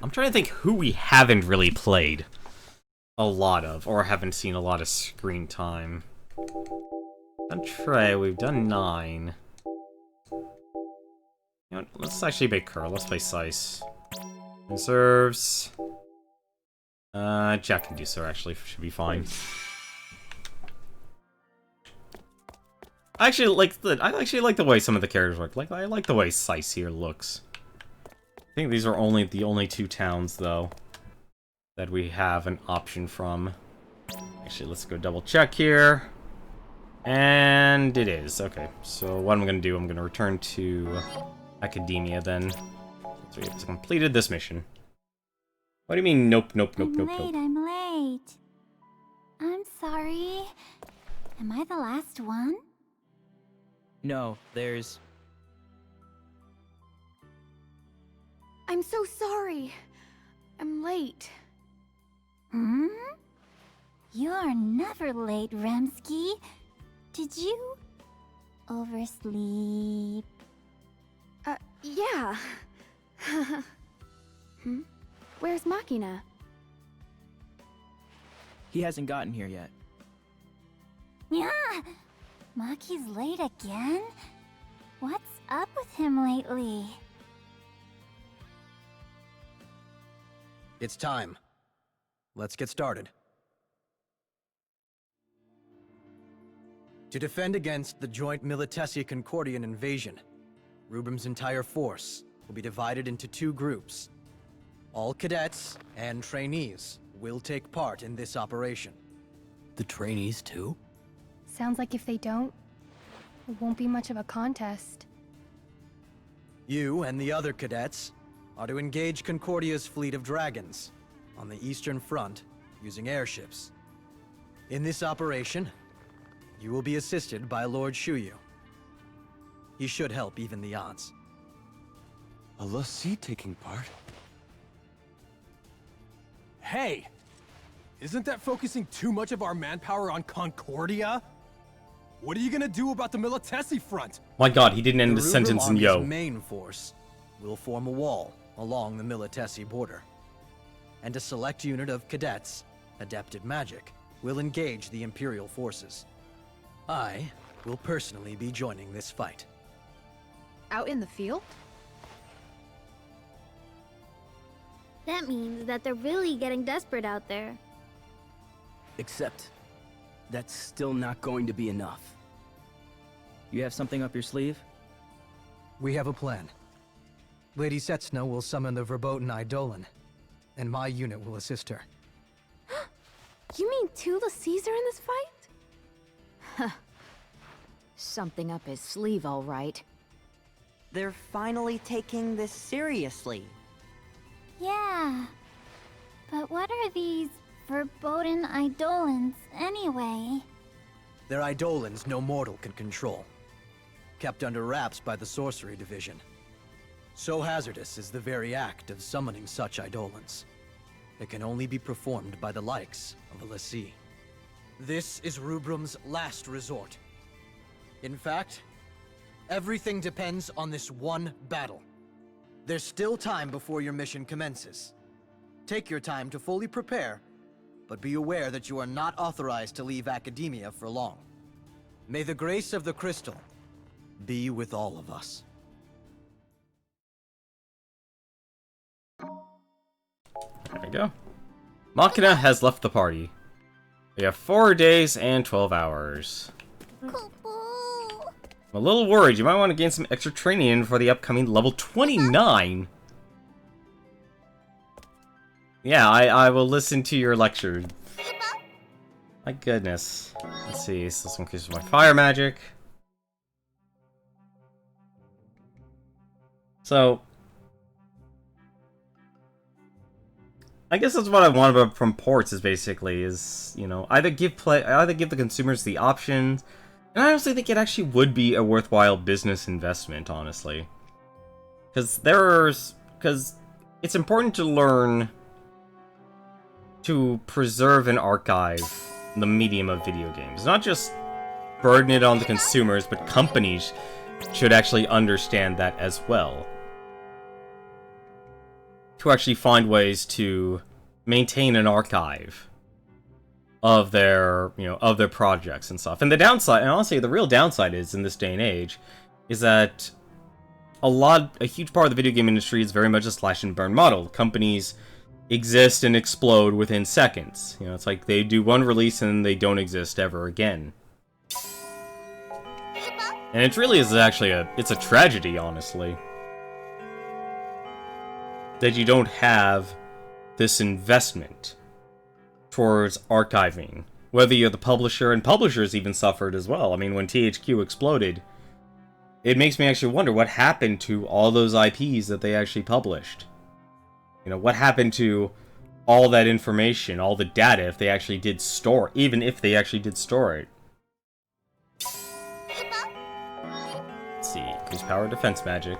I'm trying to think who we haven't really played a lot of, or haven't seen a lot of screen time. Done Trey, we've done 9. You know what, let's actually make her. Let's play Sice. Reserves. Jack can do so, actually. Should be fine. I actually like the way some of the characters work. Like, I like the way Sice here looks. I think these are the only 2 towns, though, that we have an option from. Actually, let's go double check here. And it is. Okay, so what I'm gonna do, I'm gonna return to Academia then. So we have completed this mission. What do you mean, nope? I'm late. I'm sorry. Am I the last one? No, there's... I'm so sorry. I'm late. You're never late, Remsky. Did you oversleep? Yeah. Where's Machina? He hasn't gotten here yet. Yeah. Maki's late again? What's up with him lately? It's time. Let's get started. To defend against the joint Militesi-Concordian invasion, Rubram's entire force will be divided into 2 groups. All cadets and trainees will take part in this operation. The trainees too? Sounds like if they don't, it won't be much of a contest. You and the other cadets are to engage Concordia's fleet of dragons on the Eastern Front using airships. In this operation, you will be assisted by Lord Shuyu. He should help even the odds. A Lassie taking part? Hey! Isn't that focusing too much of our manpower on Concordia? What are you gonna do about the Militesi front? My god, he didn't end the sentence in yo. The main force will form a wall along the Militesi border. And a select unit of cadets, adept at magic, will engage the Imperial forces. I will personally be joining this fight. Out in the field? That means that they're really getting desperate out there. Except, that's still not going to be enough. You have something up your sleeve? We have a plan. Lady Setsna will summon the verboten Eidolon, and my unit will assist her. You mean Tula Caesar in this fight? Huh. Something up his sleeve, all right. They're finally taking this seriously. Yeah. But what are these verboten Eidolons, anyway? They're Eidolons no mortal can control. Kept under wraps by the Sorcery Division. So hazardous is the very act of summoning such Eidolons. It can only be performed by the likes of a lessee. This is Rubrum's last resort. In fact, everything depends on this one battle. There's still time before your mission commences. Take your time to fully prepare, but be aware that you are not authorized to leave academia for long. May the grace of the crystal be with all of us. There we go. Machina has left the party. We have 4 days and 12 hours. I'm a little worried. You might want to gain some extra training in for the upcoming level 29. Yeah, I will listen to your lecture. My goodness. Let's see. So this one increases my fire magic. So I guess that's what I want from ports is basically you know, either give the consumers the options, and I honestly think it actually would be a worthwhile business investment, honestly. Because it's important to learn to preserve and archive the medium of video games. Not just burden it on the consumers, but companies should actually understand that as well. To actually find ways to maintain an archive of their, of their projects and stuff. And the downside, and honestly, the real downside is, in this day and age, is that a huge part of the video game industry is very much a slash and burn model. Companies exist and explode within seconds. It's like they do one release and they don't exist ever again. And it really is actually it's a tragedy, honestly, that you don't have this investment towards archiving. Whether you're the publisher, and publishers even suffered as well. I mean, when THQ exploded, it makes me actually wonder what happened to all those IPs that they actually published. What happened to all that information, all the data, if they actually did store, even if they actually did store it. Let's see, increase power defense magic.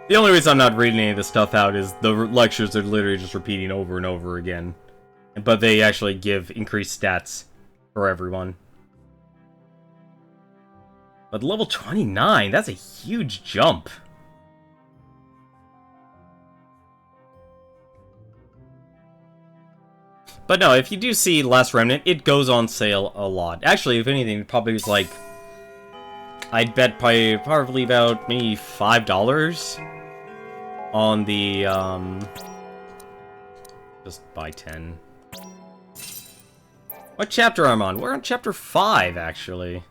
The only reason I'm not reading any of this stuff out is the lectures are literally just repeating over and over again. But they actually give increased stats for everyone. But level 29, that's a huge jump. But no, if you do see Last Remnant, it goes on sale a lot. Actually, if anything, it probably was like, I'd bet probably about maybe $5 on the, just buy 10. What chapter I'm on? We're on chapter 5, actually.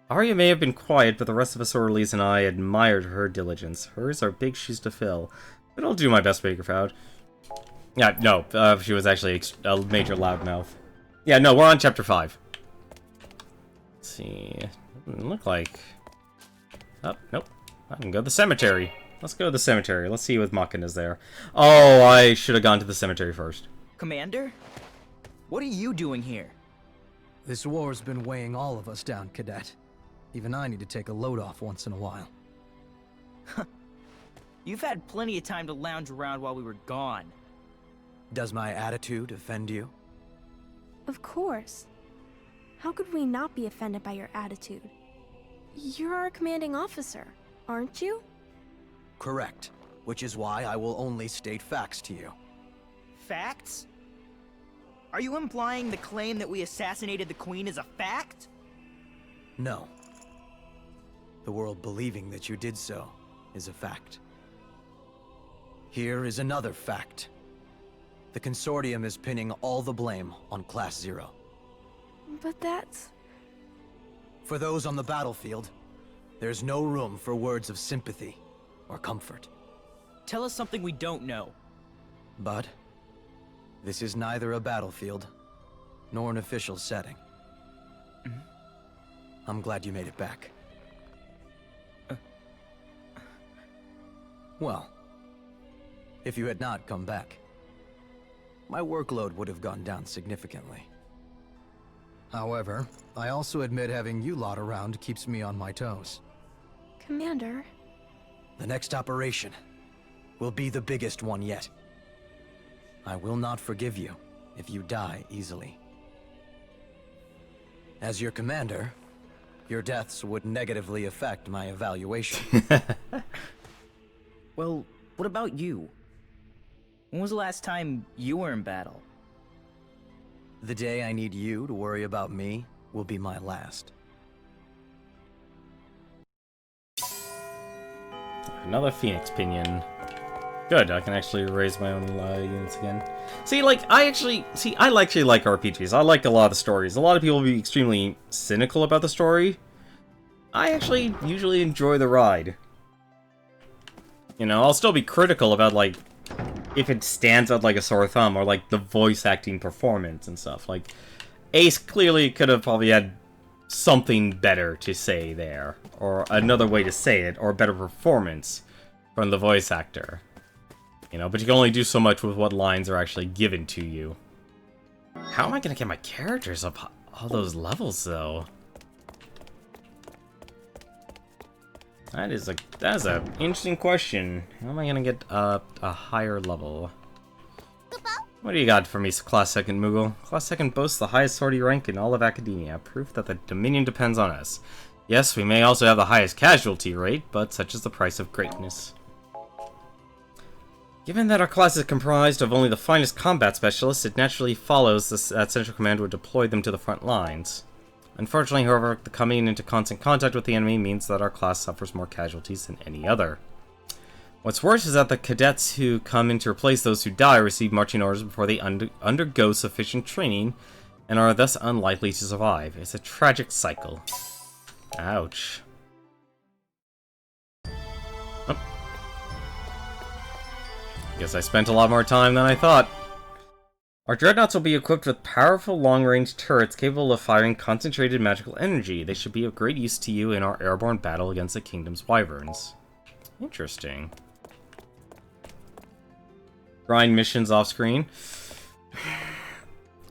Arya may have been quiet, but the rest of Asorles and I admired her diligence. Hers are big shoes to fill. But I'll do my best to make her proud. Yeah, no, she was actually a major loudmouth. Yeah, no, we're on chapter 5. Let's see. Doesn't look like... Oh, nope. I can go to the cemetery. Let's go to the cemetery. Let's see what Machina's there. Oh, I should have gone to the cemetery first. Commander? What are you doing here? This war's been weighing all of us down, Cadet. Even I need to take a load off once in a while. You've had plenty of time to lounge around while we were gone. Does my attitude offend you? Of course. How could we not be offended by your attitude? You're our commanding officer, aren't you? Correct. which is why I will only state facts to you. Facts? Are you implying the claim that we assassinated the Queen is a fact? No. The world believing that you did so is a fact. Here is another fact. The Consortium is pinning all the blame on Class 0. But that's... For those on the battlefield, there's no room for words of sympathy or comfort. Tell us something we don't know. But this is neither a battlefield nor an official setting. I'm glad you made it back. Well, if you had not come back, my workload would have gone down significantly. However, I also admit having you lot around keeps me on my toes. Commander... The next operation will be the biggest one yet. I will not forgive you if you die easily. As your commander, your deaths would negatively affect my evaluation. Well, what about you? When was the last time you were in battle? The day I need you to worry about me will be my last. Another Phoenix Pinion. Good, I can actually raise my own units again. See, like, I actually like RPGs. I like a lot of the stories. A lot of people will be extremely cynical about the story. I actually usually enjoy the ride. You know, I'll still be critical about, like, if it stands out like a sore thumb, or, like, the voice acting performance and stuff. Like, Ace clearly could have probably had something better to say there, or another way to say it, or a better performance from the voice actor. You know, but you can only do so much with what lines are actually given to you. How am I gonna get my characters up all those levels, though? That is a interesting question. How am I gonna get up a higher level? What do you got for me, Class 2nd Moogle? Class 2nd boasts the highest sortie rank in all of academia, proof that the Dominion depends on us. Yes, we may also have the highest casualty rate, but such is the price of greatness. Given that our class is comprised of only the finest combat specialists, it naturally follows that Central Command would deploy them to the front lines. Unfortunately, however, the coming into constant contact with the enemy means that our class suffers more casualties than any other. What's worse is that the cadets who come in to replace those who die receive marching orders before they undergo sufficient training and are thus unlikely to survive. It's a tragic cycle. Ouch. Oh. Guess I spent a lot more time than I thought. Our dreadnoughts will be equipped with powerful long-range turrets capable of firing concentrated magical energy. They should be of great use to you in our airborne battle against the Kingdom's wyverns. Interesting. Grind missions off-screen.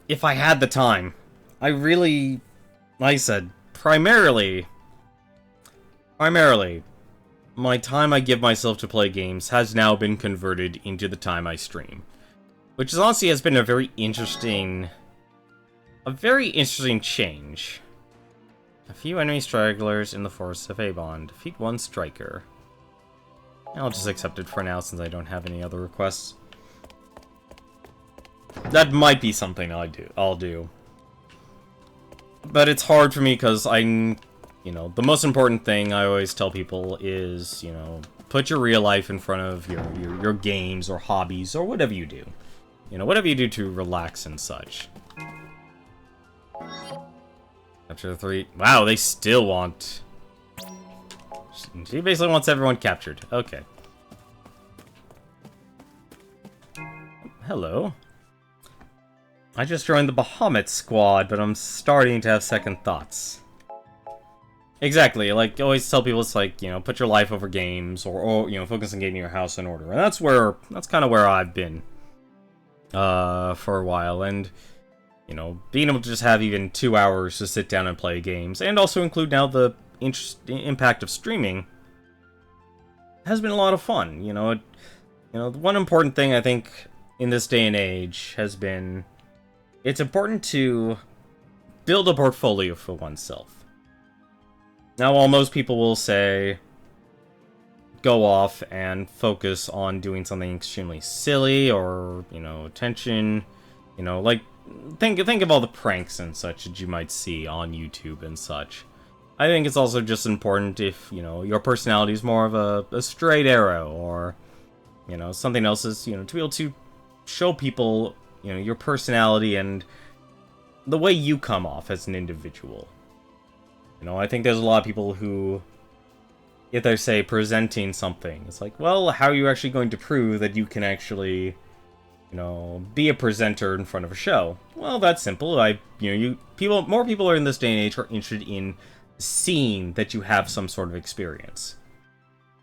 If I had the time. I really... Like I said, primarily, my time I give myself to play games has now been converted into the time I stream. Which is honestly has been a very interesting change. A few enemy stragglers in the forests of Avon. Defeat one striker. I'll just accept it for now since I don't have any other requests. That might be something I'll do. But it's hard for me because you know, the most important thing I always tell people is, you know, put your real life in front of your games or hobbies or whatever you do. You know, whatever you do to relax and such. Capture 3. Wow, they still want... She basically wants everyone captured. Okay. Hello. I just joined the Bahamut squad, but I'm starting to have second thoughts. Exactly, like, always tell people it's like, you know, put your life over games, or you know, focus on getting your house in order. And that's kind of where I've been. For a while, and, you know, being able to just have even 2 hours to sit down and play games, and also include now the impact of streaming, has been a lot of fun. You know, the one important thing I think in this day and age has been, it's important to build a portfolio for oneself. Now, while most people will say, go off and focus on doing something extremely silly or, you know, attention, you know, like, think of all the pranks and such that you might see on YouTube and such. I think it's also just important if, you know, your personality is more of a straight arrow or, you know, something else is, you know, to be able to show people, you know, your personality and the way you come off as an individual. You know, I think there's a lot of people who, if they're, say, presenting something, it's like, well, how are you actually going to prove that you can actually, you know, be a presenter in front of a show? Well, that's simple. More people are in this day and age are interested in seeing that you have some sort of experience.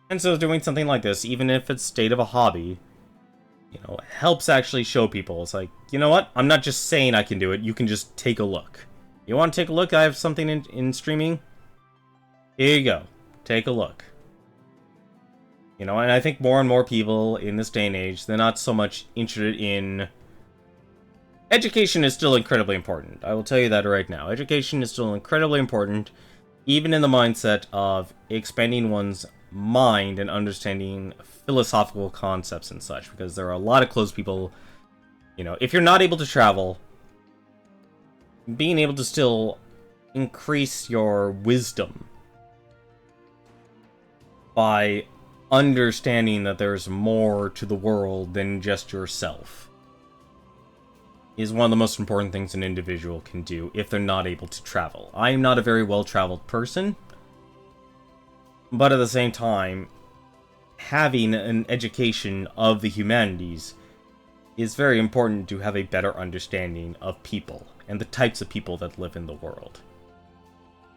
And so doing something like this, even if it's state of a hobby, you know, helps actually show people. It's like, you know what? I'm not just saying I can do it. You can just take a look. You want to take a look? I have something in streaming. Here you go. Take a look. You know, and I think more and more people in this day and age, they're not so much interested in... Education is still incredibly important. I will tell you that right now. Education is still incredibly important, even in the mindset of expanding one's mind and understanding philosophical concepts and such, because there are a lot of closed people. You know, if you're not able to travel, being able to still increase your wisdom by understanding that there's more to the world than just yourself is one of the most important things an individual can do if they're not able to travel. I am not a very well-traveled person, but at the same time, having an education of the humanities is very important to have a better understanding of people and the types of people that live in the world,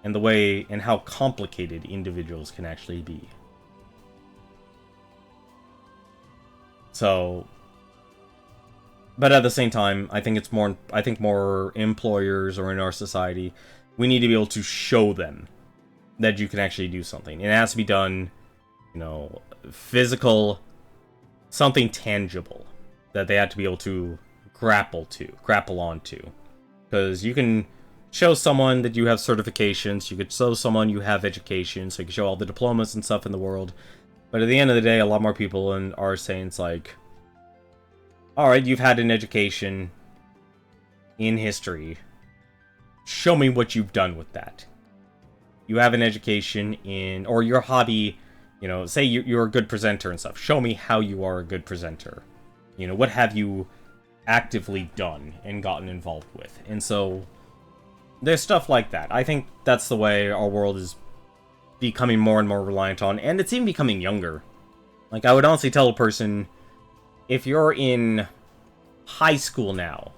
and the way and how complicated individuals can actually be. So, but at the same time, I think more employers or in our society, we need to be able to show them that you can actually do something. It has to be done, you know, physical, something tangible that they have to be able to grapple onto. Because you can show someone that you have certifications, you could show someone you have education, so you can show all the diplomas and stuff in the world. But at the end of the day, a lot more people are saying it's like, alright, you've had an education in history. Show me what you've done with that. You have an education in, or your hobby, you know, say you're a good presenter and stuff. Show me how you are a good presenter. You know, what have you actively done and gotten involved with? And so, there's stuff like that. I think that's the way our world is becoming more and more reliant on, and it's even becoming younger. Like, I would honestly tell a person, if you're in high school now,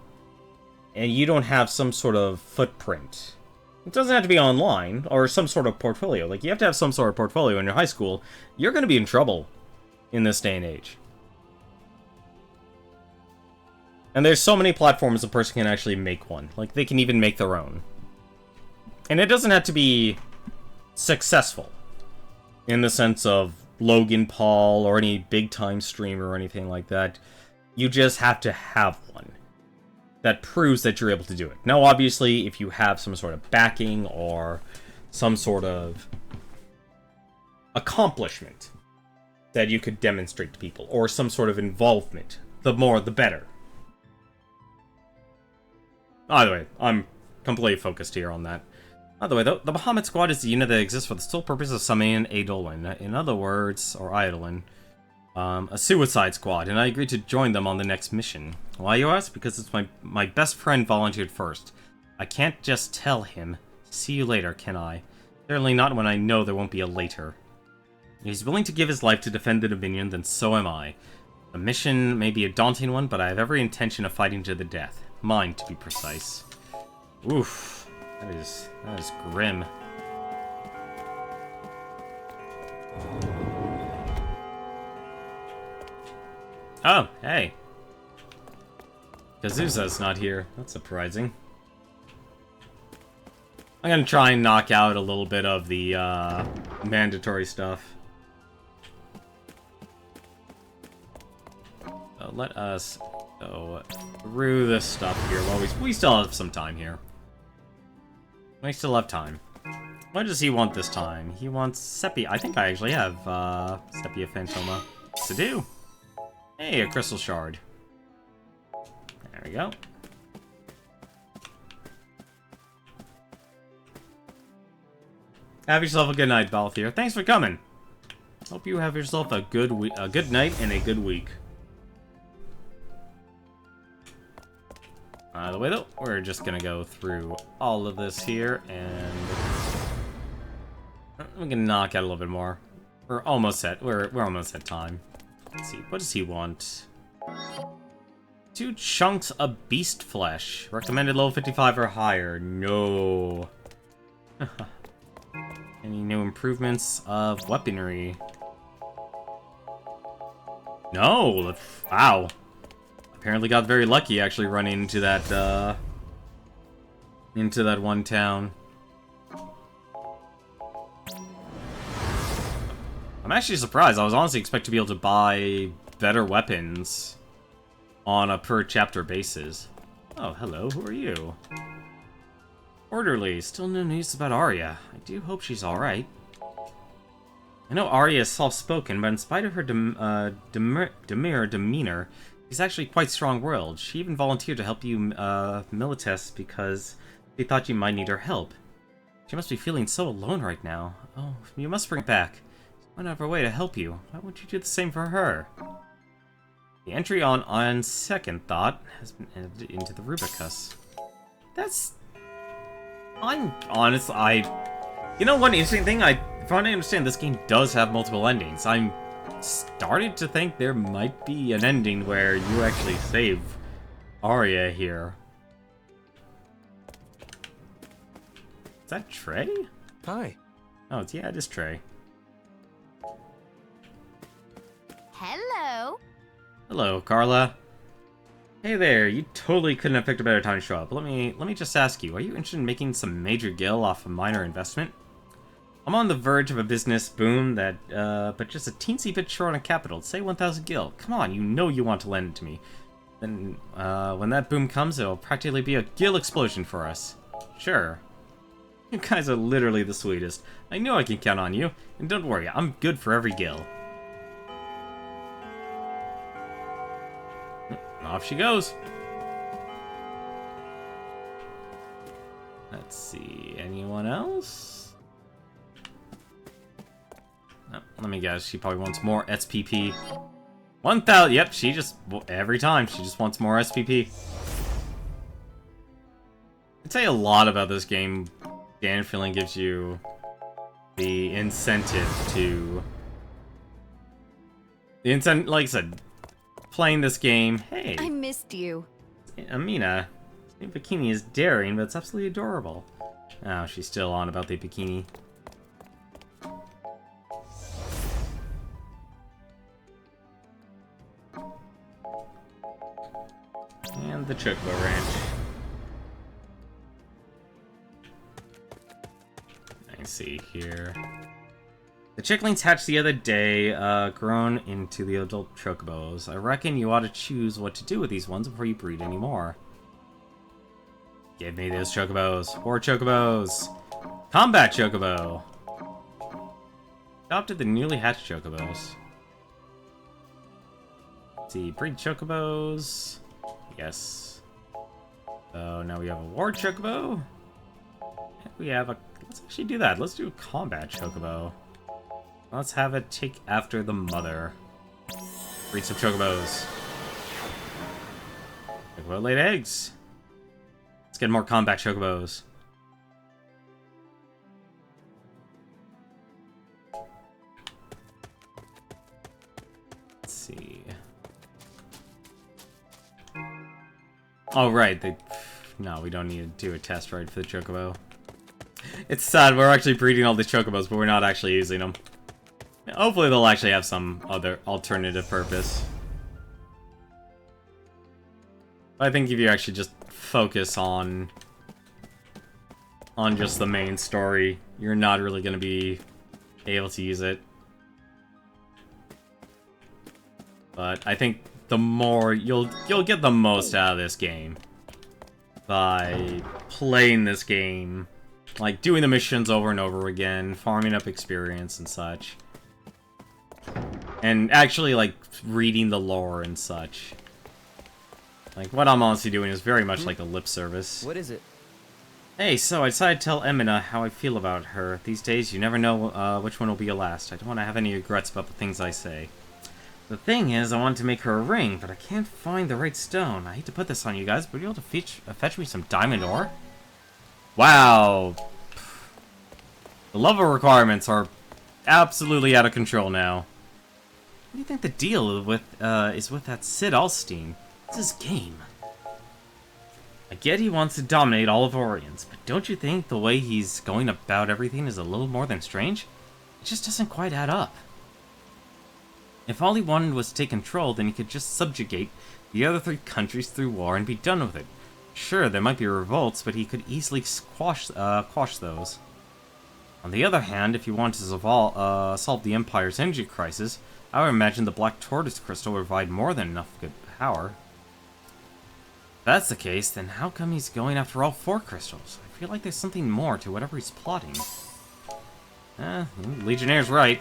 and you don't have some sort of footprint, it doesn't have to be online, or some sort of portfolio. Like, you have to have some sort of portfolio in your high school. You're going to be in trouble in this day and age. And there's so many platforms a person can actually make one. Like, they can even make their own. And it doesn't have to be successful in the sense of Logan Paul or any big-time streamer or anything like that. You just have to have one that proves that you're able to do it. Now, obviously, if you have some sort of backing or some sort of accomplishment that you could demonstrate to people, or some sort of involvement, the more the better. Either way, I'm completely focused here on that. By the way, the Bahamut Squad is the unit that exists for the sole purpose of summoning an Eidolon. In other words, or Eidolon, a suicide squad, and I agreed to join them on the next mission. Why, you ask? Because it's my best friend volunteered first. I can't just tell him, see you later, can I? Certainly not when I know there won't be a later. If he's willing to give his life to defend the Dominion, then so am I. The mission may be a daunting one, but I have every intention of fighting to the death. Mine, to be precise. Oof. That is grim. Oh, hey. Kazusa's not here. That's surprising. I'm gonna try and knock out a little bit of the mandatory stuff. Let us go through this stuff here while we still have some time here. We still have time. What does he want this time? He wants Sepia. I think I actually have Sepia Phantoma to do. Hey, a crystal shard. There we go. Have yourself a good night, Balthier. Thanks for coming. Hope you have yourself a good night and a good week. By the way, though, we're just gonna go through all of this here, and we can knock out a little bit more. We're almost at time. Let's see, what does he want? 2 chunks of beast flesh. Recommended level 55 or higher. No. Any new improvements of weaponry? No. Wow. Apparently got very lucky actually running into that one town. I'm actually surprised. I was honestly expecting to be able to buy better weapons on a per chapter basis. Oh, hello. Who are you? Orderly. Still no news about Arya. I do hope she's alright. I know Arya is soft-spoken, but in spite of her demure demeanor, she's actually quite strong-willed. She even volunteered to help you, Milites, because she thought you might need her help. She must be feeling so alone right now. Oh, you must bring it back. She went out of her way to help you. Why wouldn't you do the same for her? The entry on second thought has been added into the Rubicus. That's... I'm honest, you know, one interesting thing, from what I understand, this game does have multiple endings. I'm started to think there might be an ending where you actually save Arya here. Is that Trey? Hi. Oh, yeah, it is Trey. Hello. Hello, Carla. Hey there, you totally couldn't have picked a better time to show up. Let me just ask you, are you interested in making some major gil off a minor investment? I'm on the verge of a business boom that, but just a teensy bit short on capital. Say 1,000 gil. Come on, you know you want to lend it to me. Then, when that boom comes, it'll practically be a gil explosion for us. Sure. You guys are literally the sweetest. I know I can count on you. And don't worry, I'm good for every gil. Off she goes. Let's see, anyone else? Oh, let me guess, she probably wants more SPP. 1,000, yep, she just, every time, she just wants more SPP. I'd say a lot about this game. Dan Feeling gives you the incentive to... like I said, playing this game, hey. I missed you. Amina, this new bikini is daring, but it's absolutely adorable. Oh, she's still on about the bikini. And the Chocobo Ranch. I see here. The chicklings hatched the other day, grown into the adult chocobos. I reckon you ought to choose what to do with these ones before you breed any more. Give me those chocobos. War chocobos. Combat chocobo. Adopted the newly hatched chocobos. Let's see, breed chocobos. Yes. So now we have a war chocobo. And we have a... Let's actually do that. Let's do a combat chocobo. Let's have it take after the mother. Breed some chocobos. Chocobo laid eggs. Let's get more combat chocobos. Let's see. Oh, right. No, we don't need to do a test ride for the chocobo. It's sad, we're actually breeding all these chocobos, but we're not actually using them. Hopefully they'll actually have some other alternative purpose. But I think if you actually just focus on just the main story, you're not really going to be able to use it. But I think the more you'll get the most out of this game by playing this game Like, doing the missions over and over again, farming up experience and such. And actually, like, reading the lore and such. Like, what I'm honestly doing is very much like a lip service. What is it? Hey, so I decided to tell Emina how I feel about her. These days, you never know which one will be your last. I don't want to have any regrets about the things I say. The thing is, I wanted to make her a ring, but I can't find the right stone. I hate to put this on you guys, but you'll have to fetch me some diamond ore? Wow. The level requirements are absolutely out of control now. What do you think the deal with is with that Sid Alstein? It's his game. I get he wants to dominate all of Orions, but don't you think the way he's going about everything is a little more than strange? It just doesn't quite add up. If all he wanted was to take control, then he could just subjugate the other 3 countries through war and be done with it. Sure, there might be revolts, but he could easily quash those. On the other hand, if he wanted to solve the Empire's energy crisis, I would imagine the Black Tortoise Crystal would provide more than enough good power. If that's the case, then how come he's going after all 4 crystals? I feel like there's something more to whatever he's plotting. Legionnaire's right.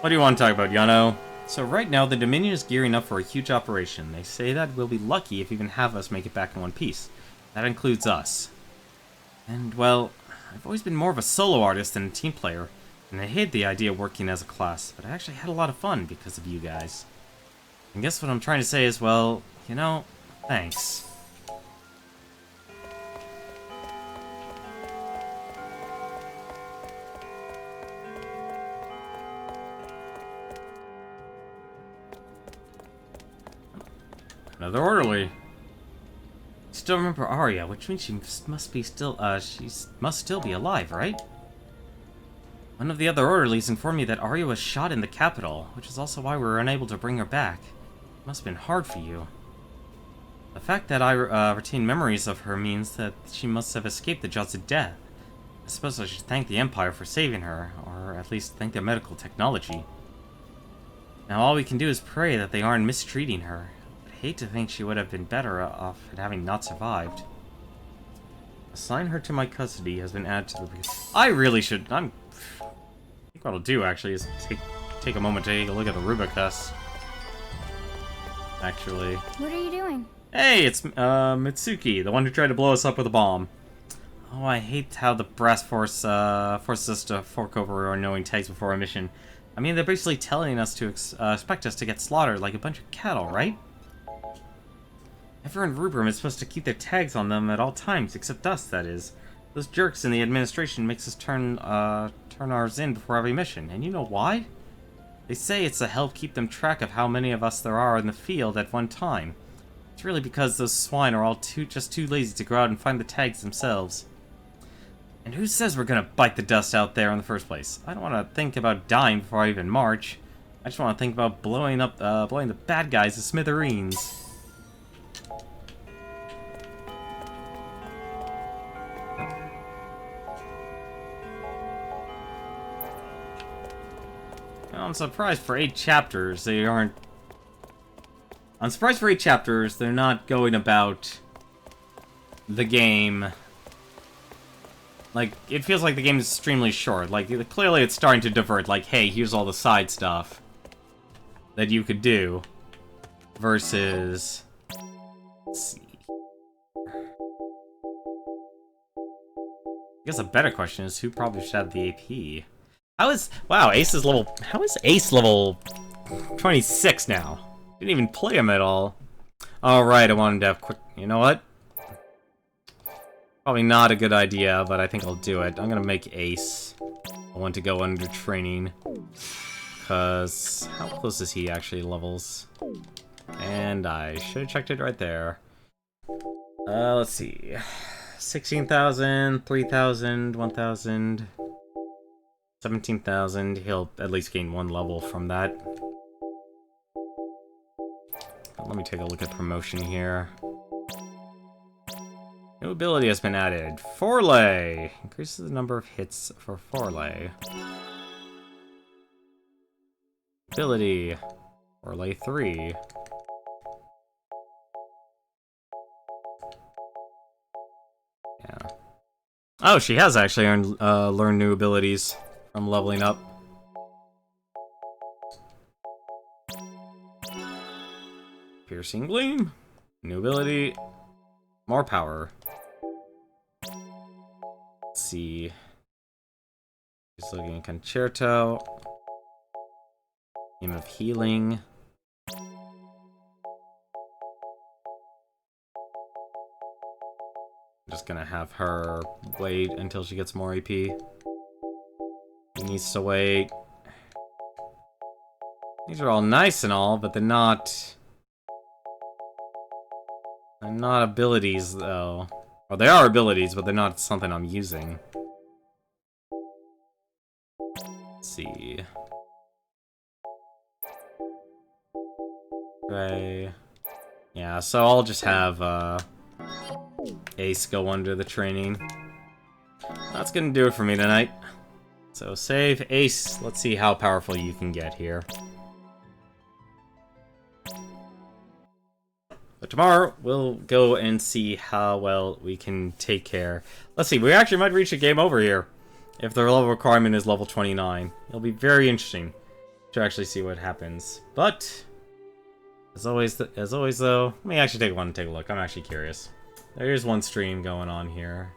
What do you want to talk about, Yano? So right now, the Dominion is gearing up for a huge operation. They say that we'll be lucky if even half of us make it back in one piece. That includes us. And, well, I've always been more of a solo artist than a team player, and I hate the idea of working as a class, but I actually had a lot of fun because of you guys. I guess what I'm trying to say is, well, you know, thanks. Another orderly. Still remember Arya, which means she must still be alive, right? One of the other orderlies informed me that Arya was shot in the capital, which is also why we were unable to bring her back. It must have been hard for you. The fact that I retain memories of her means that she must have escaped the jaws of death. I suppose I should thank the Empire for saving her, or at least thank their medical technology. Now all we can do is pray that they aren't mistreating her. I hate to think she would have been better off at having not survived. Assign her to my custody has been added to the... I really should... I think what I'll do, actually, is take a moment to take a look at the Rubicus. Actually. What are you doing? Hey, it's Mitsuki, the one who tried to blow us up with a bomb. Oh, I hate how the brass forces us to fork over our knowing tags before our mission. I mean, they're basically telling us to expect us to get slaughtered like a bunch of cattle, right? Everyone in Rubrum is supposed to keep their tags on them at all times, except us, that is. Those jerks in the administration makes us turn ours in before every mission, and you know why? They say it's to help keep them track of how many of us there are in the field at one time. It's really because those swine are all just too lazy to go out and find the tags themselves. And who says we're gonna bite the dust out there in the first place? I don't want to think about dying before I even march. I just want to think about blowing the bad guys to smithereens. I'm surprised for 8 chapters they aren't... I'm surprised for 8 chapters they're not going about the game. Like, it feels like the game is extremely short. Like, clearly it's starting to divert. Like, hey, here's all the side stuff that you could do. Versus... Let's see. I guess a better question is who probably should have the AP. Wow, Ace is level... How is Ace level 26 now? Didn't even play him at all. Alright, I wanted to have quick... You know what? Probably not a good idea, but I think I'll do it. I'm gonna make Ace. I want to go under training. Because... How close is he actually levels? And I should have checked it right there. Let's see. 16,000, 3,000, 1,000... 17,000, he'll at least gain 1 level from that. Let me take a look at promotion here. New ability has been added. Forlay! Increases the number of hits for Forlay. Ability. Forlay 3. Yeah. Oh, she has actually learned new abilities from leveling up. Piercing Gleam. New ability. More power. Let's see. Just looking at Concerto. Game of Healing. I'm just gonna have her wait until she gets more AP. He needs to wait. These are all nice and all, but they're not abilities, though. Well, they are abilities, but they're not something I'm using. Let's see. Okay. Yeah, so I'll just have, Ace go under the training. That's gonna do it for me tonight. So save Ace. Let's see how powerful you can get here. But tomorrow, we'll go and see how well we can take care. Let's see, we actually might reach a game over here. If the level requirement is level 29. It'll be very interesting to actually see what happens. But, as always though, let me actually take a look. I'm actually curious. There is one stream going on here.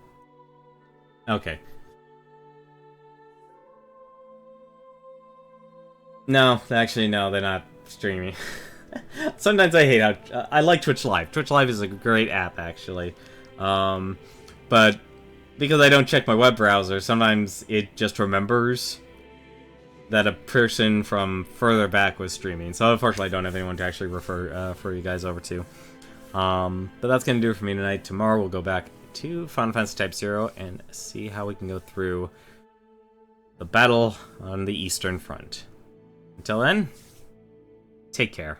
Okay. No, actually, no, they're not streaming. Sometimes I hate how... I like Twitch Live. Twitch Live is a great app, actually. But because I don't check my web browser, sometimes it just remembers that a person from further back was streaming. So unfortunately, I don't have anyone to actually refer for you guys over to. But that's going to do it for me tonight. Tomorrow, we'll go back to Final Fantasy Type-0 and see how we can go through the battle on the Eastern Front. Until then, take care.